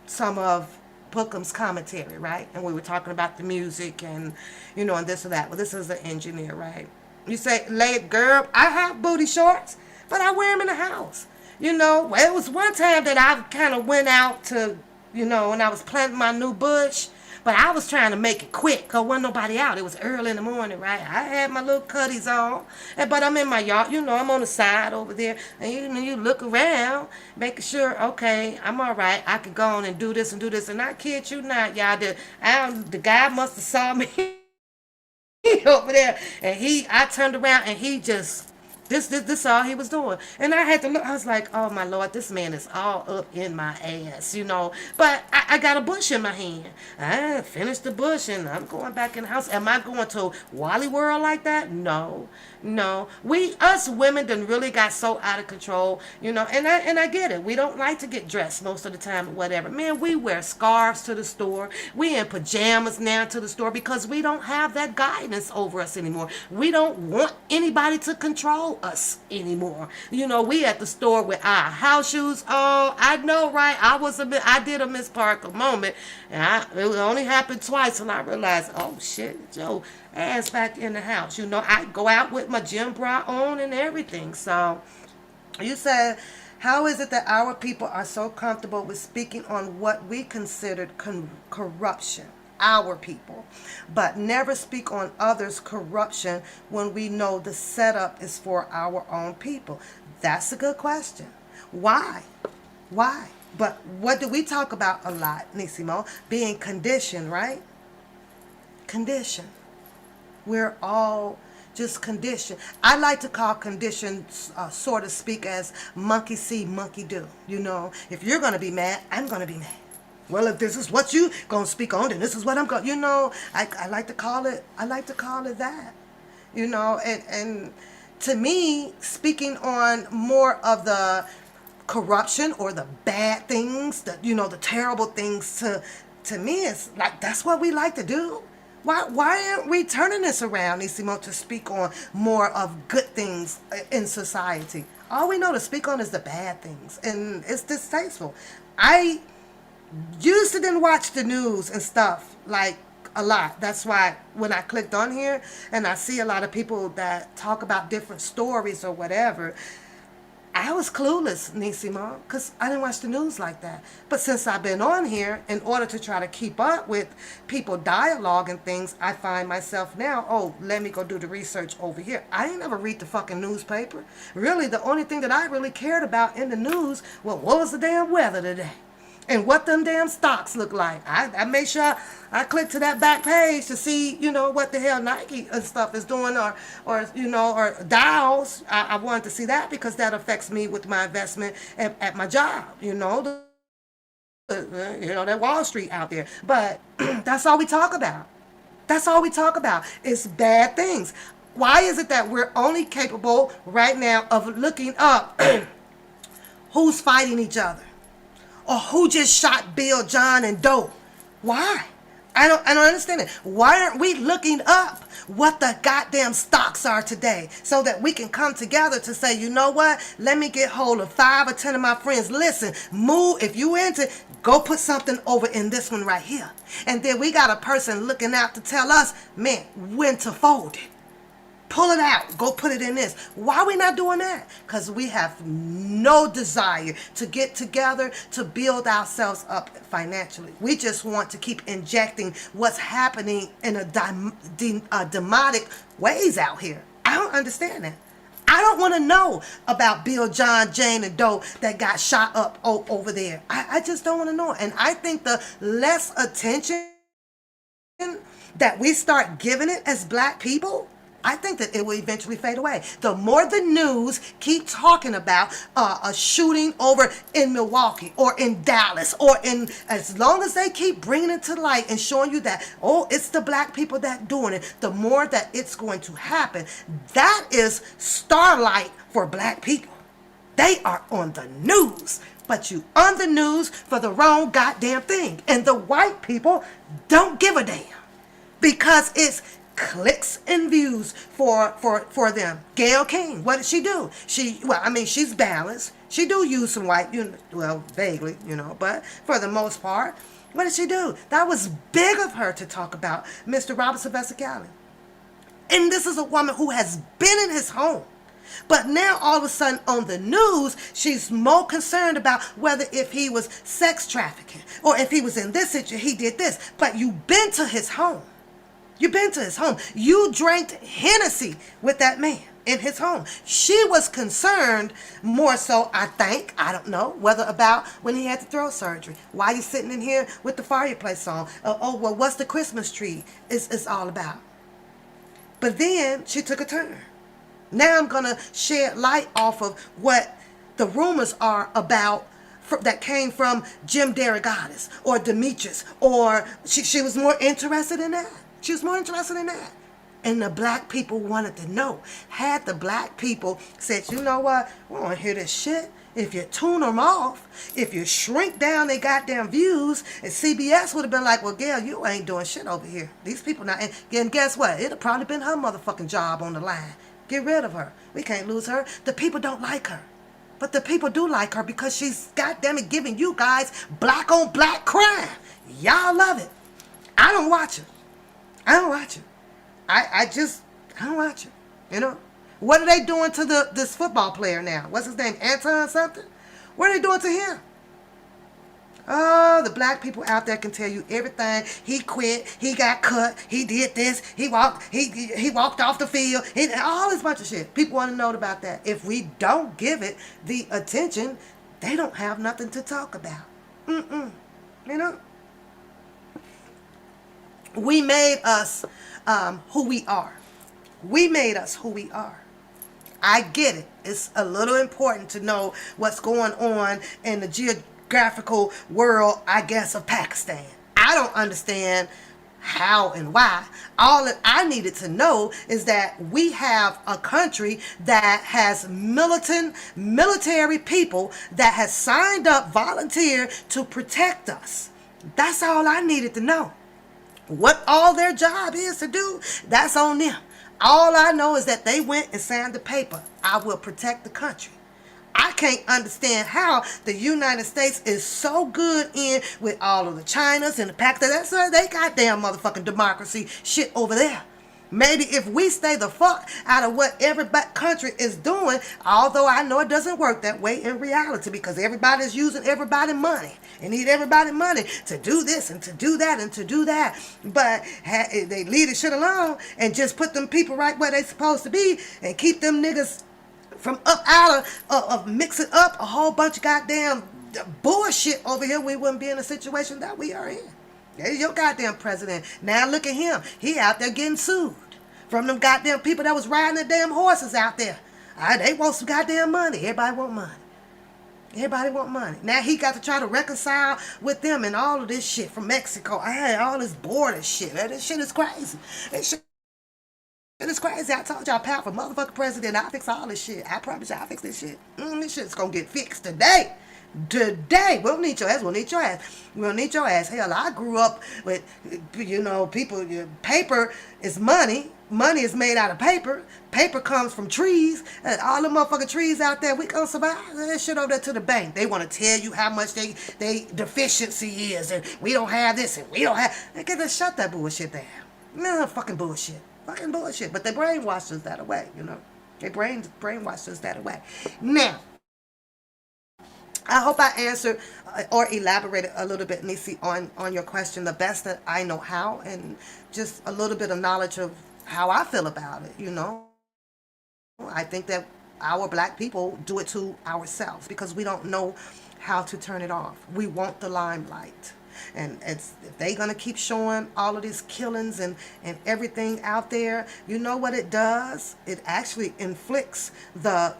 some of Bookham's commentary, right? And we were talking about the music and, and this or that. Well, this is an engineer, right? You say, girl, I have booty shorts, but I wear them in the house. Well, it was one time that I kind of went out to, when I was planting my new bush, but I was trying to make it quick because wasn't nobody out. It was early in the morning, right? I had my little cutties on, but I'm in my yard, I'm on the side over there, and you look around, making sure, okay, I'm all right. I can go on and do this, and I kid you not, y'all. The guy must have saw me over there, and I turned around, and he just. This all he was doing. And I had to look. I was like, oh, my Lord, this man is all up in my ass, But I got a bush in my hand. I finished the bush, and I'm going back in the house. Am I going to Wally World like that? No. Us women done really got so out of control, and I get it. We don't like to get dressed most of the time or whatever. Man, we wear scarves to the store. We in pajamas now to the store because we don't have that guidance over us anymore. We don't want anybody to control us anymore. We at the store with our house shoes on. I know, right? I did a Miss Parker moment, and it only happened twice, and I realized, oh shit, Joe ass back in the house. I go out with my gym bra on and everything. So you said, how is it that our people are so comfortable with speaking on what we considered corruption? Our people, but never speak on others' corruption when we know the setup is for our own people. That's a good question. Why? But what do we talk about a lot, Nissimo? Being conditioned, right? Conditioned. We're all just conditioned. I like to call conditioned, so to speak, as monkey see, monkey do. If you're going to be mad, I'm going to be mad. Well, if this is what you gonna speak on, then this is what I'm going. I like to call it. I like to call it that. And to me, speaking on more of the corruption or the bad things, the terrible things, to me, it's like that's what we like to do. Why aren't we turning this around, Isimo, to speak on more of good things in society? All we know to speak on is the bad things, and it's distasteful. I used to didn't watch the news and stuff like a lot. That's why when I clicked on here and I see a lot of people that talk about different stories or whatever, I was clueless, Niecy Mom, because I didn't watch the news like that. But since I've been on here, in order to try to keep up with people dialogue and things, I find myself now, oh, let me go do the research over here. I didn't ever read the fucking newspaper. Really, the only thing that I really cared about in the news, well, what was the damn weather today? And what them damn stocks look like. I made sure I clicked to that back page to see, what the hell Nike and stuff is doing, or Dow's. I wanted to see that because that affects me with my investment at my job, that Wall Street out there. But that's all we talk about. That's all we talk about is bad things. Why is it that we're only capable right now of looking up who's fighting each other? Or who just shot Bill, John, and Doe? Why? I don't understand it. Why aren't we looking up what the goddamn stocks are today so that we can come together to say, you know what? Let me get hold of 5 or 10 of my friends. Listen, move. If you into, go put something over in this one right here. And then we got a person looking out to tell us, man, when to fold it. Pull it out. Go put it in this. Why are we not doing that? Because we have no desire to get together to build ourselves up financially. We just want to keep injecting what's happening in a demonic ways out here. I don't understand that. I don't want to know about Bill, John, Jane, and Doe that got shot up over there. I just don't want to know. And I think the less attention that we start giving it as black people, I think that it will eventually fade away. The more the news keep talking about a shooting over in Milwaukee or in Dallas as long as they keep bringing it to light and showing you that, oh, it's the black people that doing it, the more that it's going to happen. That is starlight for black people. They are on the news, but you on the news for the wrong goddamn thing. And the white people don't give a damn because it's clicks and views for them. Gayle King, what did she do? She's balanced. She do use some white, vaguely, but for the most part, what did she do? That was big of her to talk about Mr. Robert Sylvester Gallen. And this is a woman who has been in his home. But now all of a sudden on the news, she's more concerned about whether if he was sex trafficking or if he was in this situation, he did this. But you've been to his home. You've been to his home. You drank Hennessy with that man in his home. She was concerned more so, I think, I don't know, whether about when he had the throat surgery. Why you sitting in here with the fireplace on? What's the Christmas tree is all about? But then she took a turn. Now I'm going to shed light off of what the rumors are about that came from Jim Derogatis or Demetrius, or she was more interested in that. She was more interested in that. And the black people wanted to know. Had the black people said, you know what, we don't want to hear this shit. If you tune them off, if you shrink down their goddamn views, and CBS would have been like, well, Gail, you ain't doing shit over here. These people not. And guess what? It'd have probably been her motherfucking job on the line. Get rid of her. We can't lose her. The people don't like her. But the people do like her because she's, goddamn it, giving you guys black on black crime. Y'all love it. I don't watch it. I don't watch it. I don't watch it. What are they doing to this football player now? What's his name? Anton something? What are they doing to him? Oh, the black people out there can tell you everything. He quit. He got cut. He did this. He walked off the field. All this bunch of shit. People want to know about that. If we don't give it the attention, they don't have nothing to talk about. We made us who we are. We made us who we are. I get it. It's a little important to know what's going on in the geographical world, I guess, of Pakistan. I don't understand how and why. All that I needed to know is that we have a country that has military people that has signed up, volunteered to protect us. That's all I needed to know. What all their job is to do, that's on them. All I know is that they went and signed the paper. I will protect the country. I can't understand how the United States is so good in with all of the Chinas and the Pakistanis. That's they goddamn motherfucking democracy shit over there. Maybe if we stay the fuck out of what every country is doing, although I know it doesn't work that way in reality because everybody's using everybody's money and need everybody's money to do this and to do that and to do that. But they leave the shit alone and just put them people right where they supposed to be and keep them niggas from up out of mixing up a whole bunch of goddamn bullshit over here, we wouldn't be in the situation that we are in. There's your goddamn president. Now look at him. He out there getting sued from them goddamn people that was riding the damn horses out there. They want some goddamn money. Everybody want money. Everybody want money. Now he got to try to reconcile with them and all of this shit from Mexico. All this border shit. This shit is crazy. This shit is crazy. I told y'all, pal, for motherfucking president, I'll fix all this shit. I promise you, I'll fix this shit. This shit's gonna get fixed today. Today, we don't need your ass. We'll need your ass. We don't need your ass. Hell, I grew up with, people. Paper is money. Money is made out of paper. Paper comes from trees. All the motherfucking trees out there, we gonna survive. That shit over there to the bank. They want to tell you how much they deficiency is, and we don't have this, and we don't have. They get to shut that bullshit down. No fucking bullshit. Fucking bullshit. But they brainwashed us that way. They brainwashed us that way. Now, I hope I answered or elaborated a little bit, Nisi, on your question the best that I know how, and just a little bit of knowledge of how I feel about it, I think that our black people do it to ourselves because we don't know how to turn it off. We want the limelight. And if they're going to keep showing all of these killings and everything out there, you know what it does? It actually inflicts the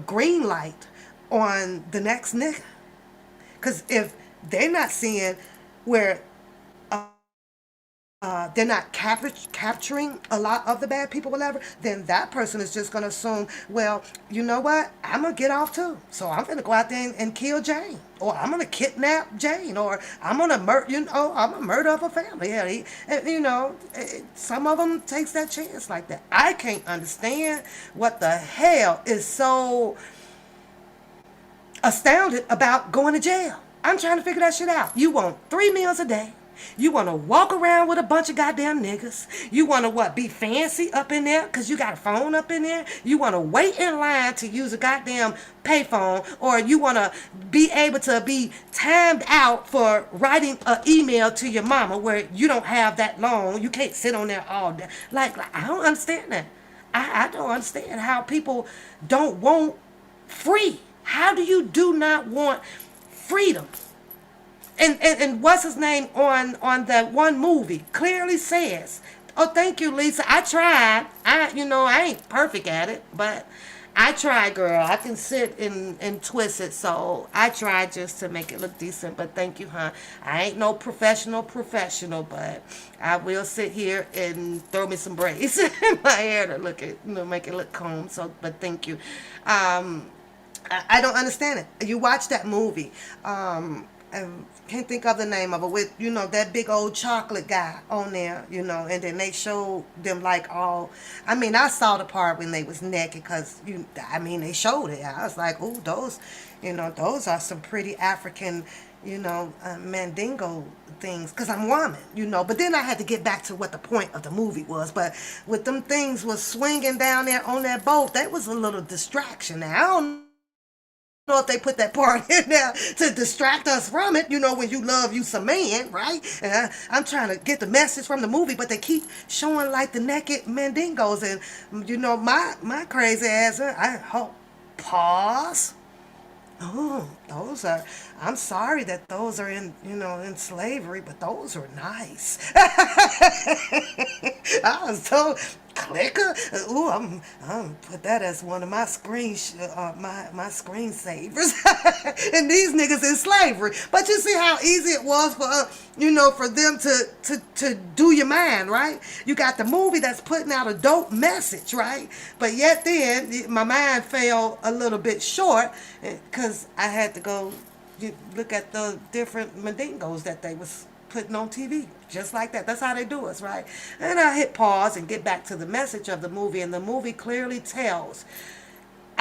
green light on the next nigga. Because if they're not seeing where they're not capturing a lot of the bad people, whatever, then that person is just going to assume, well, you know what? I'm going to get off too. So I'm going to go out there and kill Jane. Or I'm going to kidnap Jane. Or I'm going to murder, I'm going to murder up a family. Yeah, some of them takes that chance like that. I can't understand what the hell is so astounded about going to jail. I'm trying to figure that shit out. You want 3 meals a day. You want to walk around with a bunch of goddamn niggas. You want to be fancy up in there because you got a phone up in there. You want to wait in line to use a goddamn payphone, or you want to be able to be timed out for writing an email to your mama where you don't have that long. You can't sit on there all day. Like I don't understand that. I don't understand how people don't want free. How do you do not want freedom? And what's his name on that one movie clearly says, oh, thank you, Lisa. I tried. I ain't perfect at it, but I tried, girl. I can sit and twist it, so I tried just to make it look decent, but thank you, huh? I ain't no professional, but I will sit here and throw me some braids in my hair to make it look combed, so, but thank you. I don't understand it. You watch that movie. I can't think of the name of it, with that big old chocolate guy on there, and then they showed them I saw the part when they was naked because they showed it. I was like, ooh, those are some pretty African mandingo things, because I'm woman, but then I had to get back to what the point of the movie was. But with them things was swinging down there on that boat, that was a little distraction. Now I don't know if they put that part in there to distract us from it, when you love you some man, right? I'm trying to get the message from the movie, but they keep showing the naked mandingos, and my crazy ass, I hope, pause. Oh, those are, I'm sorry that those are in slavery, but those are nice. I was told, clicker. Ooh, I'm put that as one of my my screensavers. And these niggas in slavery. But you see how easy it was for for them to do your mind, right? You got the movie that's putting out a dope message, right? But yet then my mind fell a little bit short because I had to go look at the different mandingos that they was putting on TV, just like that. That's how they do us, right? And I hit pause and get back to the message of the movie, and the movie clearly tells,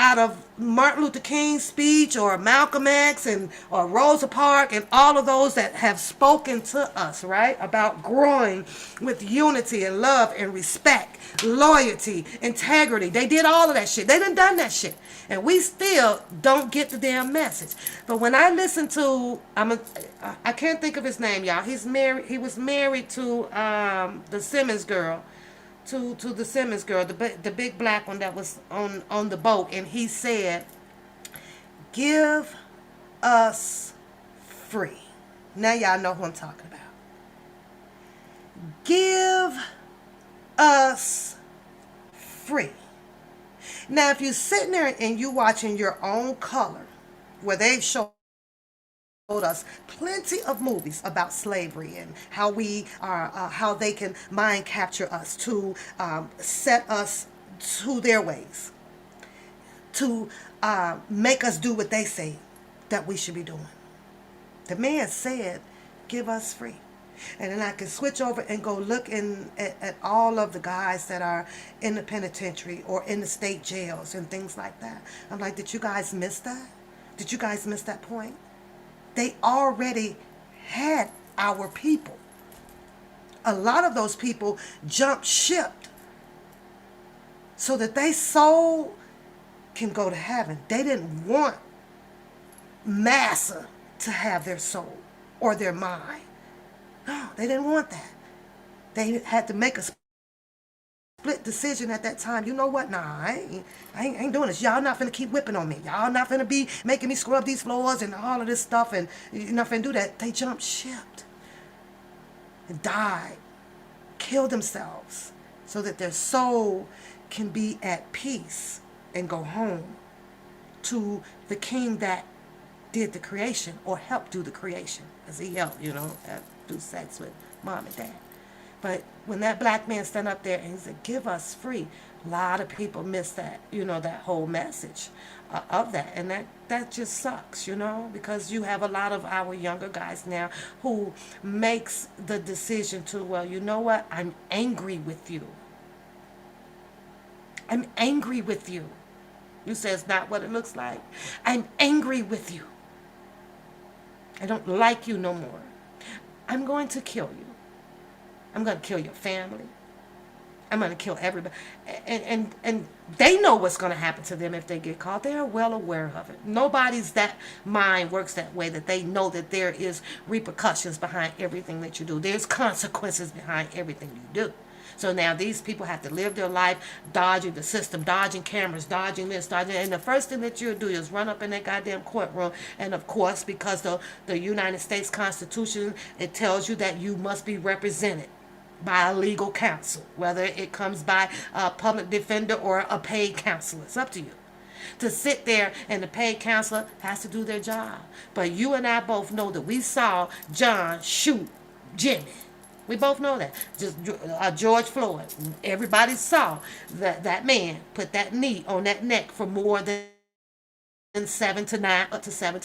out of Martin Luther King's speech or Malcolm X or Rosa Parks and all of those that have spoken to us, right, about growing with unity and love and respect, loyalty, integrity. They did all of that shit. They done that shit. And we still don't get the damn message. But when I listen to, I can't think of his name, y'all. He was married to the Simmons girl. To the Simmons girl, the big black one that was on the boat, and he said, "Give us free." Now y'all know who I'm talking about. Give us free. Now, if you're sitting there and you watching Your Own Color, where they've shown us plenty of movies about slavery and how we are, how they can mind capture us to set us to their ways, to make us do what they say that we should be doing. The man said, "Give us free." And then I can switch over and go look at all of the guys that are in the penitentiary or in the state jails and things like that. I'm like, did you guys miss that? Did you guys miss that point? They already had our people. A lot of those people jumped ship so that their soul can go to heaven. They didn't want massa to have their soul or their mind. No, they didn't want that. They had to make a split decision at that time. You know what? Nah, I ain't doing this. Y'all not finna keep whipping on me. Y'all not finna be making me scrub these floors and all of this stuff, and you're not finna do that. They jumped ship and died, killed themselves, so that their soul can be at peace and go home to the king that did the creation or helped do the creation, as he helped, do sex with mom and dad. But when that black man stand up there and he said, "Give us free," a lot of people miss that, that whole message of that. And that just sucks, because you have a lot of our younger guys now who makes the decision to, well, you know what? I'm angry with you. I'm angry with you. You say it's not what it looks like. I'm angry with you. I don't like you no more. I'm going to kill you. I'm going to kill your family. I'm going to kill everybody. And they know what's going to happen to them if they get caught. They are well aware of it. Nobody's that mind works that way, that they know that there is repercussions behind everything that you do. There's consequences behind everything you do. So now these people have to live their life dodging the system, dodging cameras, dodging this, dodging that. And the first thing that you'll do is run up in that goddamn courtroom. And of course, because the United States Constitution, it tells you that you must be represented by a legal counsel, whether it comes by a public defender or a paid counselor. It's up to you. To sit there and the paid counselor has to do their job. But you and I both know that we saw John shoot Jimmy. We both know that. Just George Floyd. Everybody saw that man put that knee on that neck for more than up to 7 to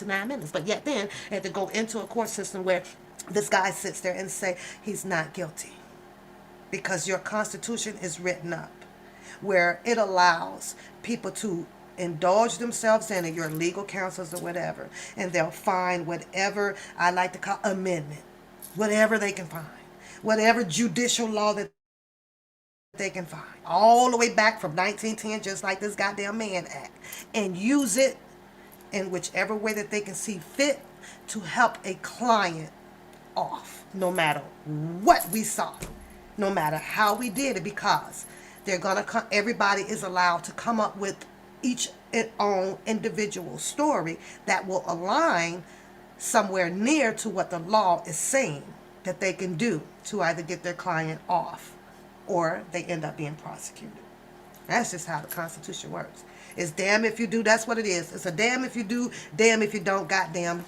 9 minutes. But yet then, had to go into a court system where this guy sits there and say he's not guilty. Because your Constitution is written up where it allows people to indulge themselves in it, your legal counsels or whatever, and they'll find whatever I like to call amendment, whatever they can find, whatever judicial law that they can find, all the way back from 1910, just like this goddamn Mann Act, and use it in whichever way that they can see fit to help a client off, no matter what we saw, no matter how we did it, because they're gonna come. Everybody is allowed to come up with each own individual story that will align somewhere near to what the law is saying that they can do to either get their client off or they end up being prosecuted. That's just how the Constitution works. It's damn if you do, that's what it is. It's a damn if you do, damn if you don't, goddamn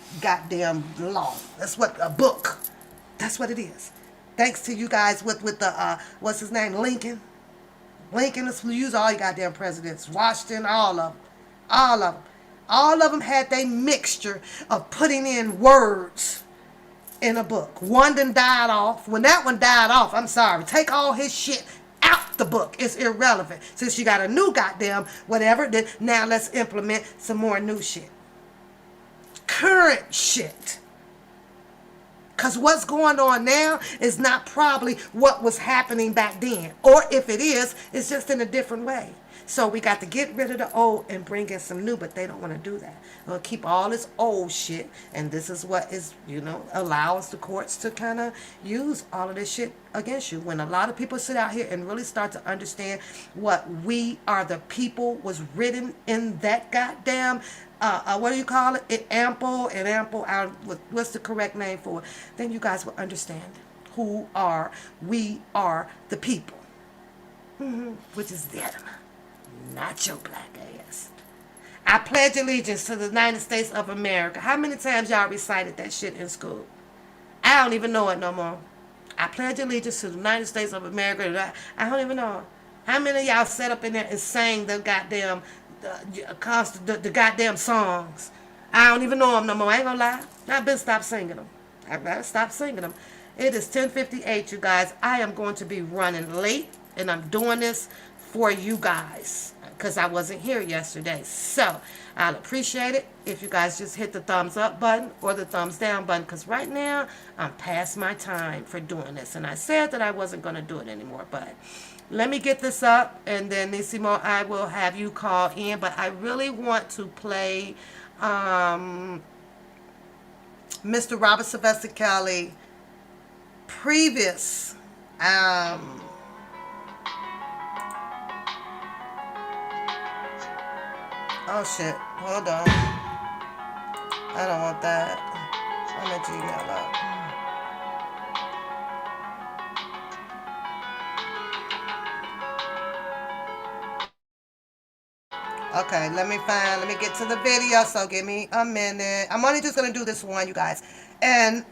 law. That's what a book, that's what it is. Thanks to you guys with the, what's his name, Lincoln. Lincoln, let's use all your goddamn presidents. Washington, all of them. All of them. All of them had their mixture of putting in words in a book. One done died off. When that one died off, I'm sorry, take all his shit out the book. It's irrelevant. Since you got a new goddamn whatever, then now let's implement some more new shit. Current shit. Because what's going on now is not probably what was happening back then. Or if it is, it's just in a different way. So we got to get rid of the old and bring in some new, but they don't want to do that. They'll keep all this old shit, and this is what is, allows the courts to kind of use all of this shit against you. When a lot of people sit out here and really start to understand what we are the people was written in that goddamn what do you call it? What's the correct name for it? Then you guys will understand we are the people. Which is them, not your black ass. I pledge allegiance to the United States of America. How many times y'all recited that shit in school? I don't even know it no more. I pledge allegiance to the United States of America. I don't even know. How many of y'all sat up in there and sang the goddamn the goddamn songs? I don't even know them no more. I ain't gonna lie. I've been stopped singing them. I've got to stop singing them. It is 10:58, you guys. I am going to be running late, and I'm doing this for you guys because I wasn't here yesterday. So I'll appreciate it if you guys just hit the thumbs up button or the thumbs down button, because right now I'm past my time for doing this, and I said that I wasn't going to do it anymore, but let me get this up, and then Nisimo, I will have you call in. But I really want to play Mr. Robert Sylvester Kelly previous oh shit, hold on, I don't want that. I'm at Gmail up. Okay, let me get to the video, so give me a minute. I'm only just going to do this one, you guys. And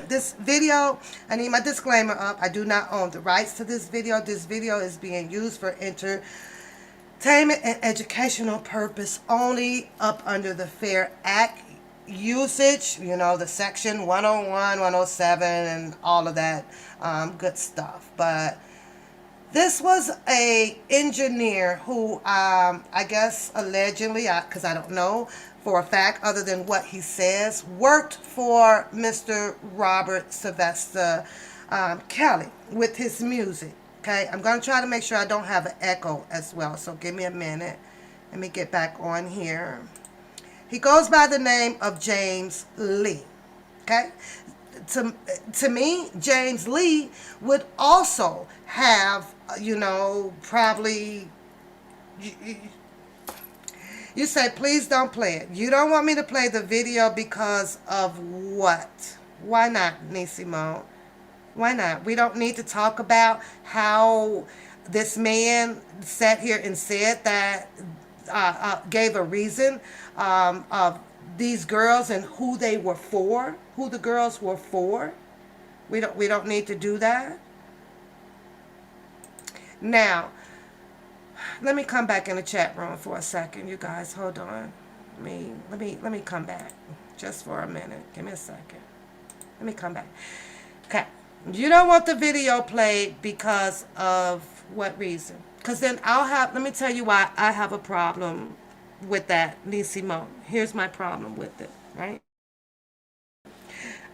this video, I need my disclaimer up. I do not own the rights to this video. This video is being used for entertainment and educational purpose only, up under the Fair Act usage, the section 101, 107, and all of that good stuff. But this was a engineer who, I guess, allegedly, because I don't know for a fact, other than what he says, worked for Mr. Robert Sylvester Kelly with his music. Okay, I'm going to try to make sure I don't have an echo as well, so give me a minute. Let me get back on here. He goes by the name of James Lee. Okay? To me, James Lee would also have, probably, you say, please don't play it. You don't want me to play the video because of what? Why not, Nisimo? Why not? We don't need to talk about how this man sat here and said that, gave a reason of these girls and who they were for, who the girls were for. We don't need to do that. Now, let me come back in the chat room for a second, you guys. Hold on. Let me come back just for a minute. Give me a second. Let me come back. Okay. You don't want the video played because of what reason? Because then let me tell you why I have a problem with that, Nisimo. Here's my problem with it, right?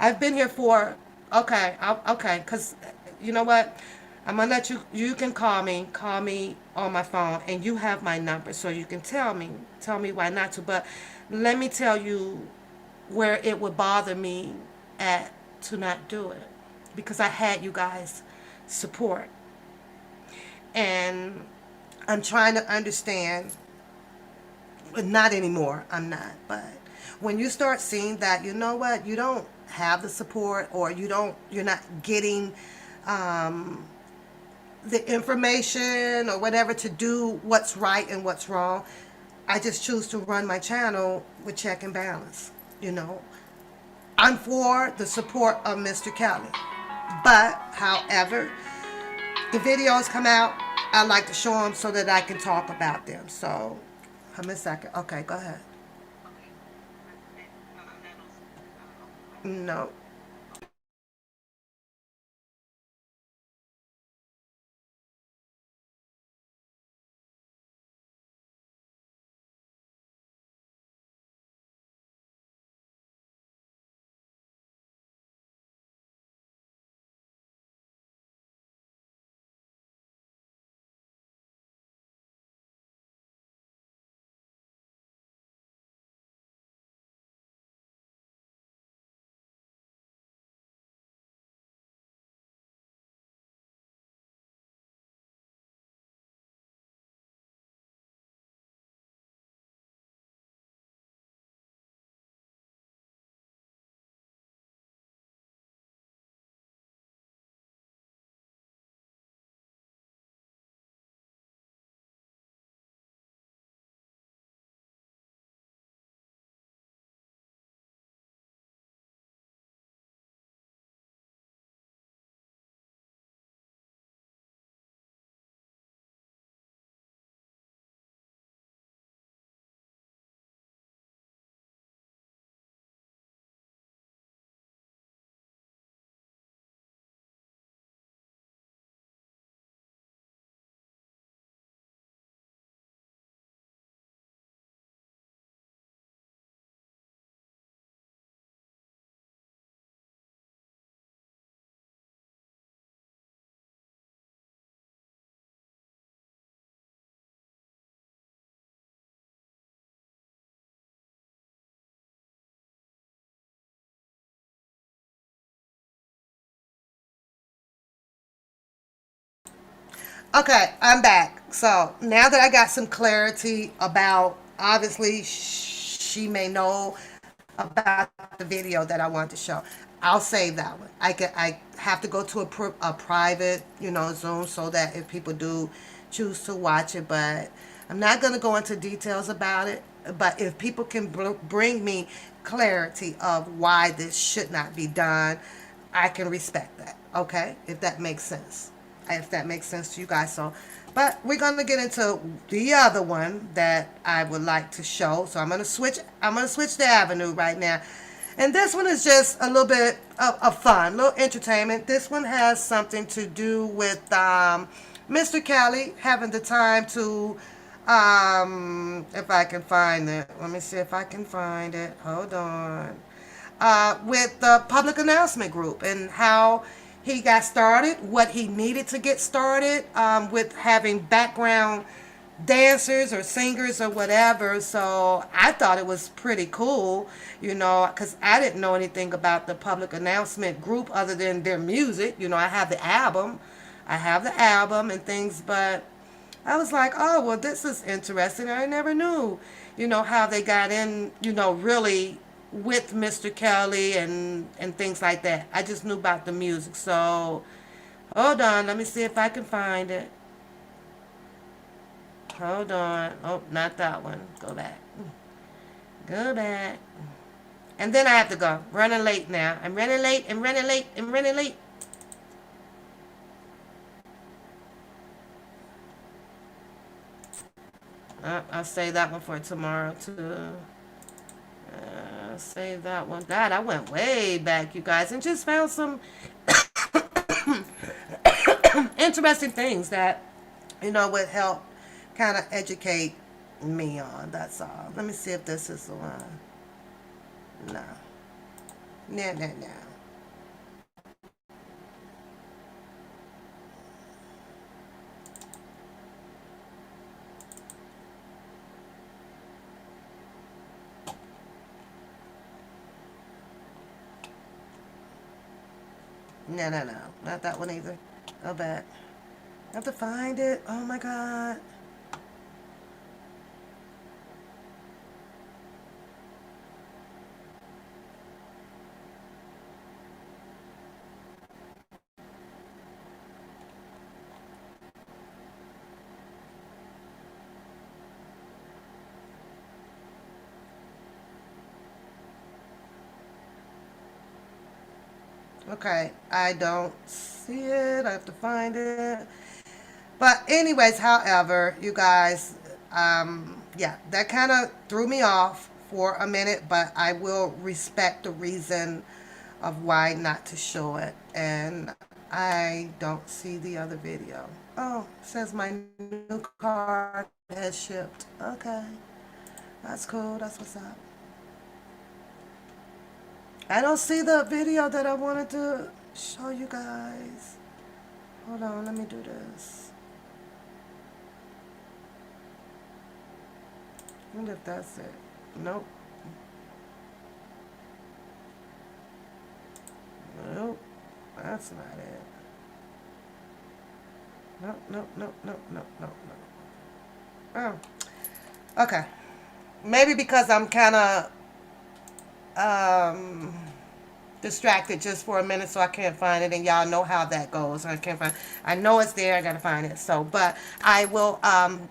I've been here for, okay, because you know what? I'm going to let you can call me on my phone, and you have my number, so you can tell me why not to. But let me tell you where it would bother me to not do it, because I had you guys support, and I'm trying to understand. Not anymore, I'm not, but when you start seeing that, you know what, you don't have the support, or you're not getting the information or whatever to do what's right and what's wrong, I just choose to run my channel with check and balance. I'm for the support of Mr. Kelly, but however the videos come out, I like to show them so that I can talk about them. So give me a second. Okay, go ahead. No. Okay, I'm back. So now that I got some clarity about, obviously, she may know about the video that I want to show. I'll save that one. I have to go to a private, Zoom, so that if people do choose to watch it, but I'm not going to go into details about it. But if people can bring me clarity of why this should not be done, I can respect that. Okay, if that makes sense. If that makes sense to you guys. So, but we're gonna get into the other one that I would like to show. So I'm gonna switch. I'm gonna switch the avenue right now, and this one is just a little bit of fun, a little entertainment. This one has something to do with Mr. Kelly having the time to. If I can find it, let me see if I can find it. Hold on. With the public announcement group and how he got started, what he needed to get started with having background dancers or singers or whatever. So I thought it was pretty cool, because I didn't know anything about the public announcement group other than their music. I have the album. I have the album and things, but I was like, oh, well, this is interesting. I never knew, how they got in, really with Mr. Kelly and things like that. I just knew about the music. So, hold on. Let me see if I can find it. Hold on. Oh, not that one. Go back. Go back. And then I have to go. Running late now. I'm running late. I'm running late. I'm running late. I'll save that one for tomorrow too. Save that one. God, I went way back, you guys, and just found some interesting things that, would help kind of educate me on. That's all. Let me see if this is the one. No. No, no, no. No, no, no. Not that one either. Go back. I have to find it. Oh my God. Okay, I don't see it. I have to find it. But anyways, however, you guys, yeah, that kind of threw me off for a minute, but I will respect the reason of why not to show it. And I don't see the other video. Oh, it says my new card has shipped. Okay, that's cool. That's what's up. I don't see the video that I wanted to show you guys. Hold on, let me do this. I wonder if that's it. Nope. Nope. That's not it. Nope, nope, nope, nope, nope, nope, nope. Oh. Okay. Maybe because I'm kind of um, distracted just for a minute, so I can't find it, and y'all know how that goes. I can't find. I know it's there. I gotta find it. So, but I will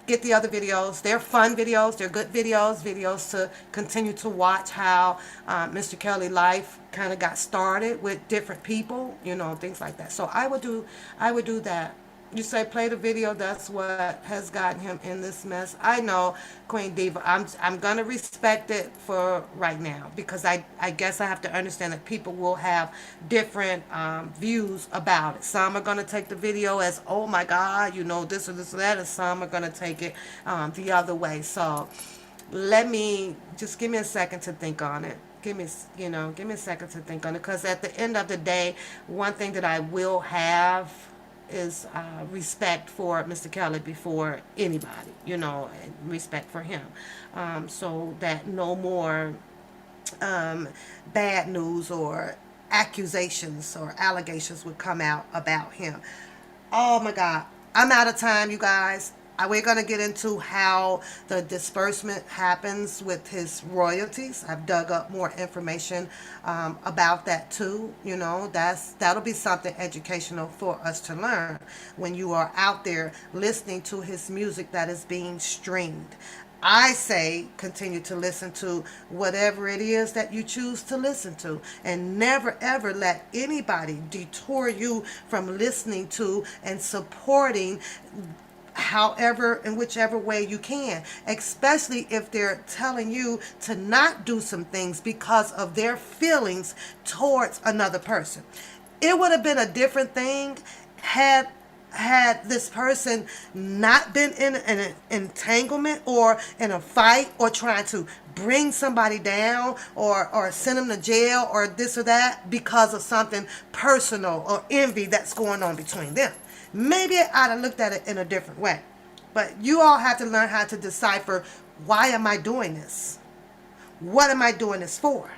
get the other videos. They're fun videos. They're good videos. Videos to continue to watch how Mr. Kelly life kind of got started with different people, things like that. So I would do. I would do that. You say play the video. That's what has gotten him in this mess. I know, Queen Diva. I'm gonna respect it for right now because I guess I have to understand that people will have different views about it. Some are gonna take the video as, oh my God, this or this or that, and some are gonna take it the other way. So let me just give me a second to think on it. Give me a second to think on it, because at the end of the day, one thing that I will have is respect for Mr. Kelly before anybody, and respect for him, so that no more bad news or accusations or allegations would come out about him. Oh my God. I'm out of time, you guys. We're going to get into how the disbursement happens with his royalties. I've dug up more information about that too. That'll be something educational for us to learn when you are out there listening to his music that is being streamed. I say continue to listen to whatever it is that you choose to listen to, and never ever let anybody detour you from listening to and supporting however in whichever way you can, especially if they're telling you to not do some things because of their feelings towards another person. It would have been a different thing had this person not been in an entanglement or in a fight or trying to bring somebody down or send them to jail or this or that because of something personal or envy that's going on between them. Maybe I'd have looked at it in a different way. But you all have to learn how to decipher, why am I doing this? What am I doing this for?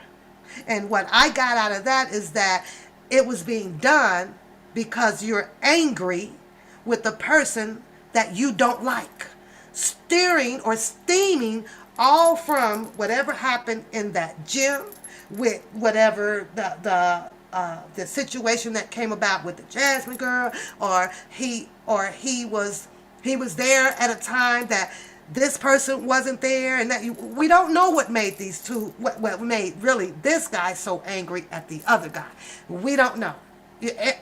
And what I got out of that is that it was being done because you're angry with the person that you don't like. Steering or steaming all from whatever happened in that gym, with whatever the situation that came about with the Jasmine girl, or he was there at a time that this person wasn't there, and that we don't know what made these two, what made really this guy so angry at the other guy. We don't know,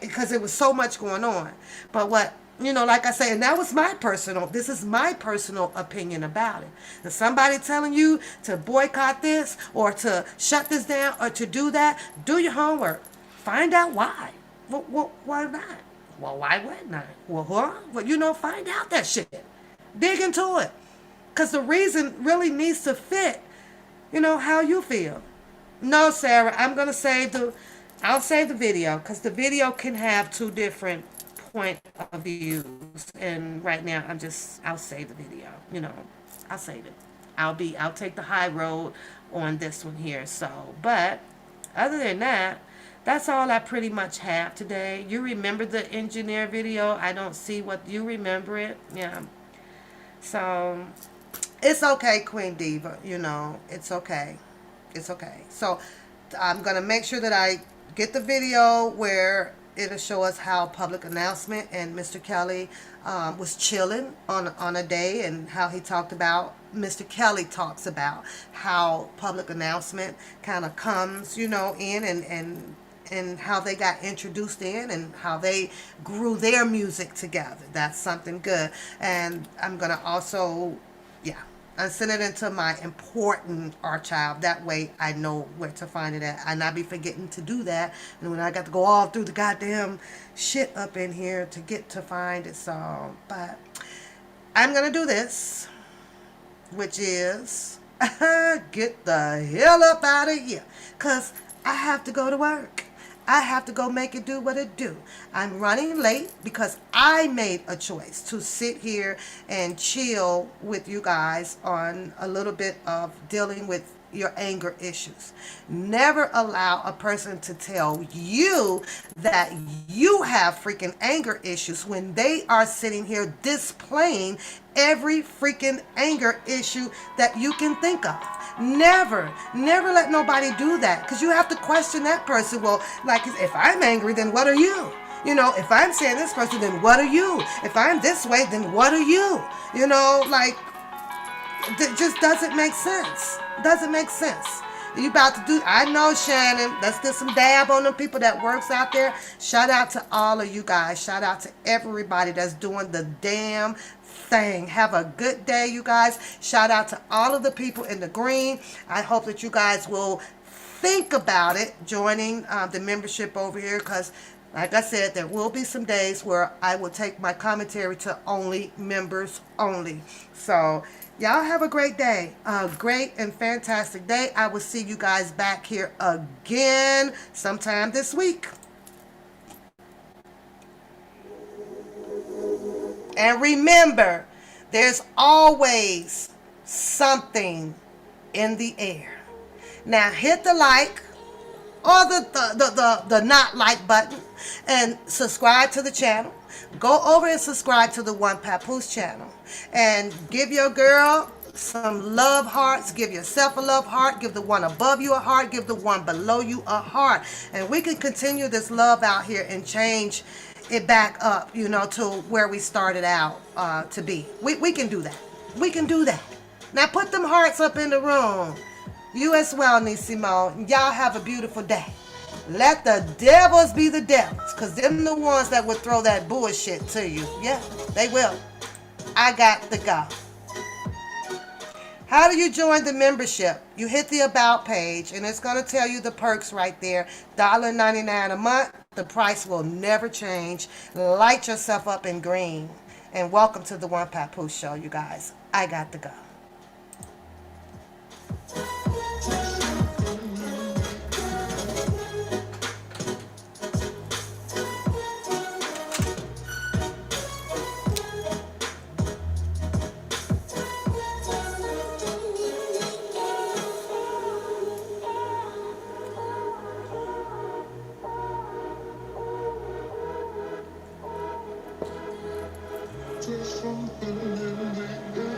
because there was so much going on. But like I say, and this is my personal opinion about it. And somebody telling you to boycott this or to shut this down or to do that, do your homework. Find out why. Why not? Well, why wouldn't I? Well, find out that shit. Dig into it. Because the reason really needs to fit, how you feel. No, Sarah, I'll save the video, because the video can have two different point of views. And right now, I'll save the video. I'll save it. I'll take the high road on this one here. So, but other than that, that's all I pretty much have today. You remember the engineer video? I don't see what you remember it. Yeah. So, it's okay, Queen Diva. It's okay. It's okay. So, I'm going to make sure that I get the video where it'll show us how public announcement and Mr. Kelly was chilling on a day, and how he talked about, Mr. Kelly talks about how public announcement kind of comes, in and how they got introduced in and how they grew their music together. That's something good. And I'm going to also, I send it into my important archive. That way I know where to find it at. And I be forgetting to do that. And when I got to go all through the goddamn shit up in here to get to find it. So, but I'm going to do this, which is get the hell up out of here. Because I have to go to work. I have to go make it do what it do. I'm running late because I made a choice to sit here and chill with you guys on a little bit of dealing with your anger issues. Never allow a person to tell you that you have freaking anger issues when they are sitting here displaying every freaking anger issue that you can think of. Never let nobody do that, because you have to question that person. Well, like, if I'm angry, then what are you? If I'm saying this person, then what are you? If I'm this way, then what are you? It just doesn't make sense. Doesn't make sense. You about to do, I know, Shannon. Let's get some dab on them people that works out there. Shout out to all of you guys. Shout out to everybody that's doing the damn thing. Have a good day, you guys. Shout out to all of the people in the green. I hope that you guys will think about it, joining the membership over here, because like I said, there will be some days where I will take my commentary to only members only. So y'all have a great day, a great and fantastic day. I will see you guys back here again sometime this week. And remember, there's always something in the air. Now hit the like or the not like button, and subscribe to the channel. Go over and subscribe to the One Papoose channel and give your girl some love hearts. Give yourself a love heart. Give the one above you a heart. Give the one below you a heart. And we can continue this love out here and change it back up, to where we started out to be. We can do that. We can do that. Now put them hearts up in the room. You as well, Nisimo. Y'all have a beautiful day. Let the devils be the devils, because them the ones that would throw that bullshit to you. Yeah, they will. I got the go. How do you join the membership? You hit the About page, and it's going to tell you the perks right there. $1.99 a month. The price will never change. Light yourself up in green. And welcome to the One Papoose Show, you guys. I got the go. There's something in the air.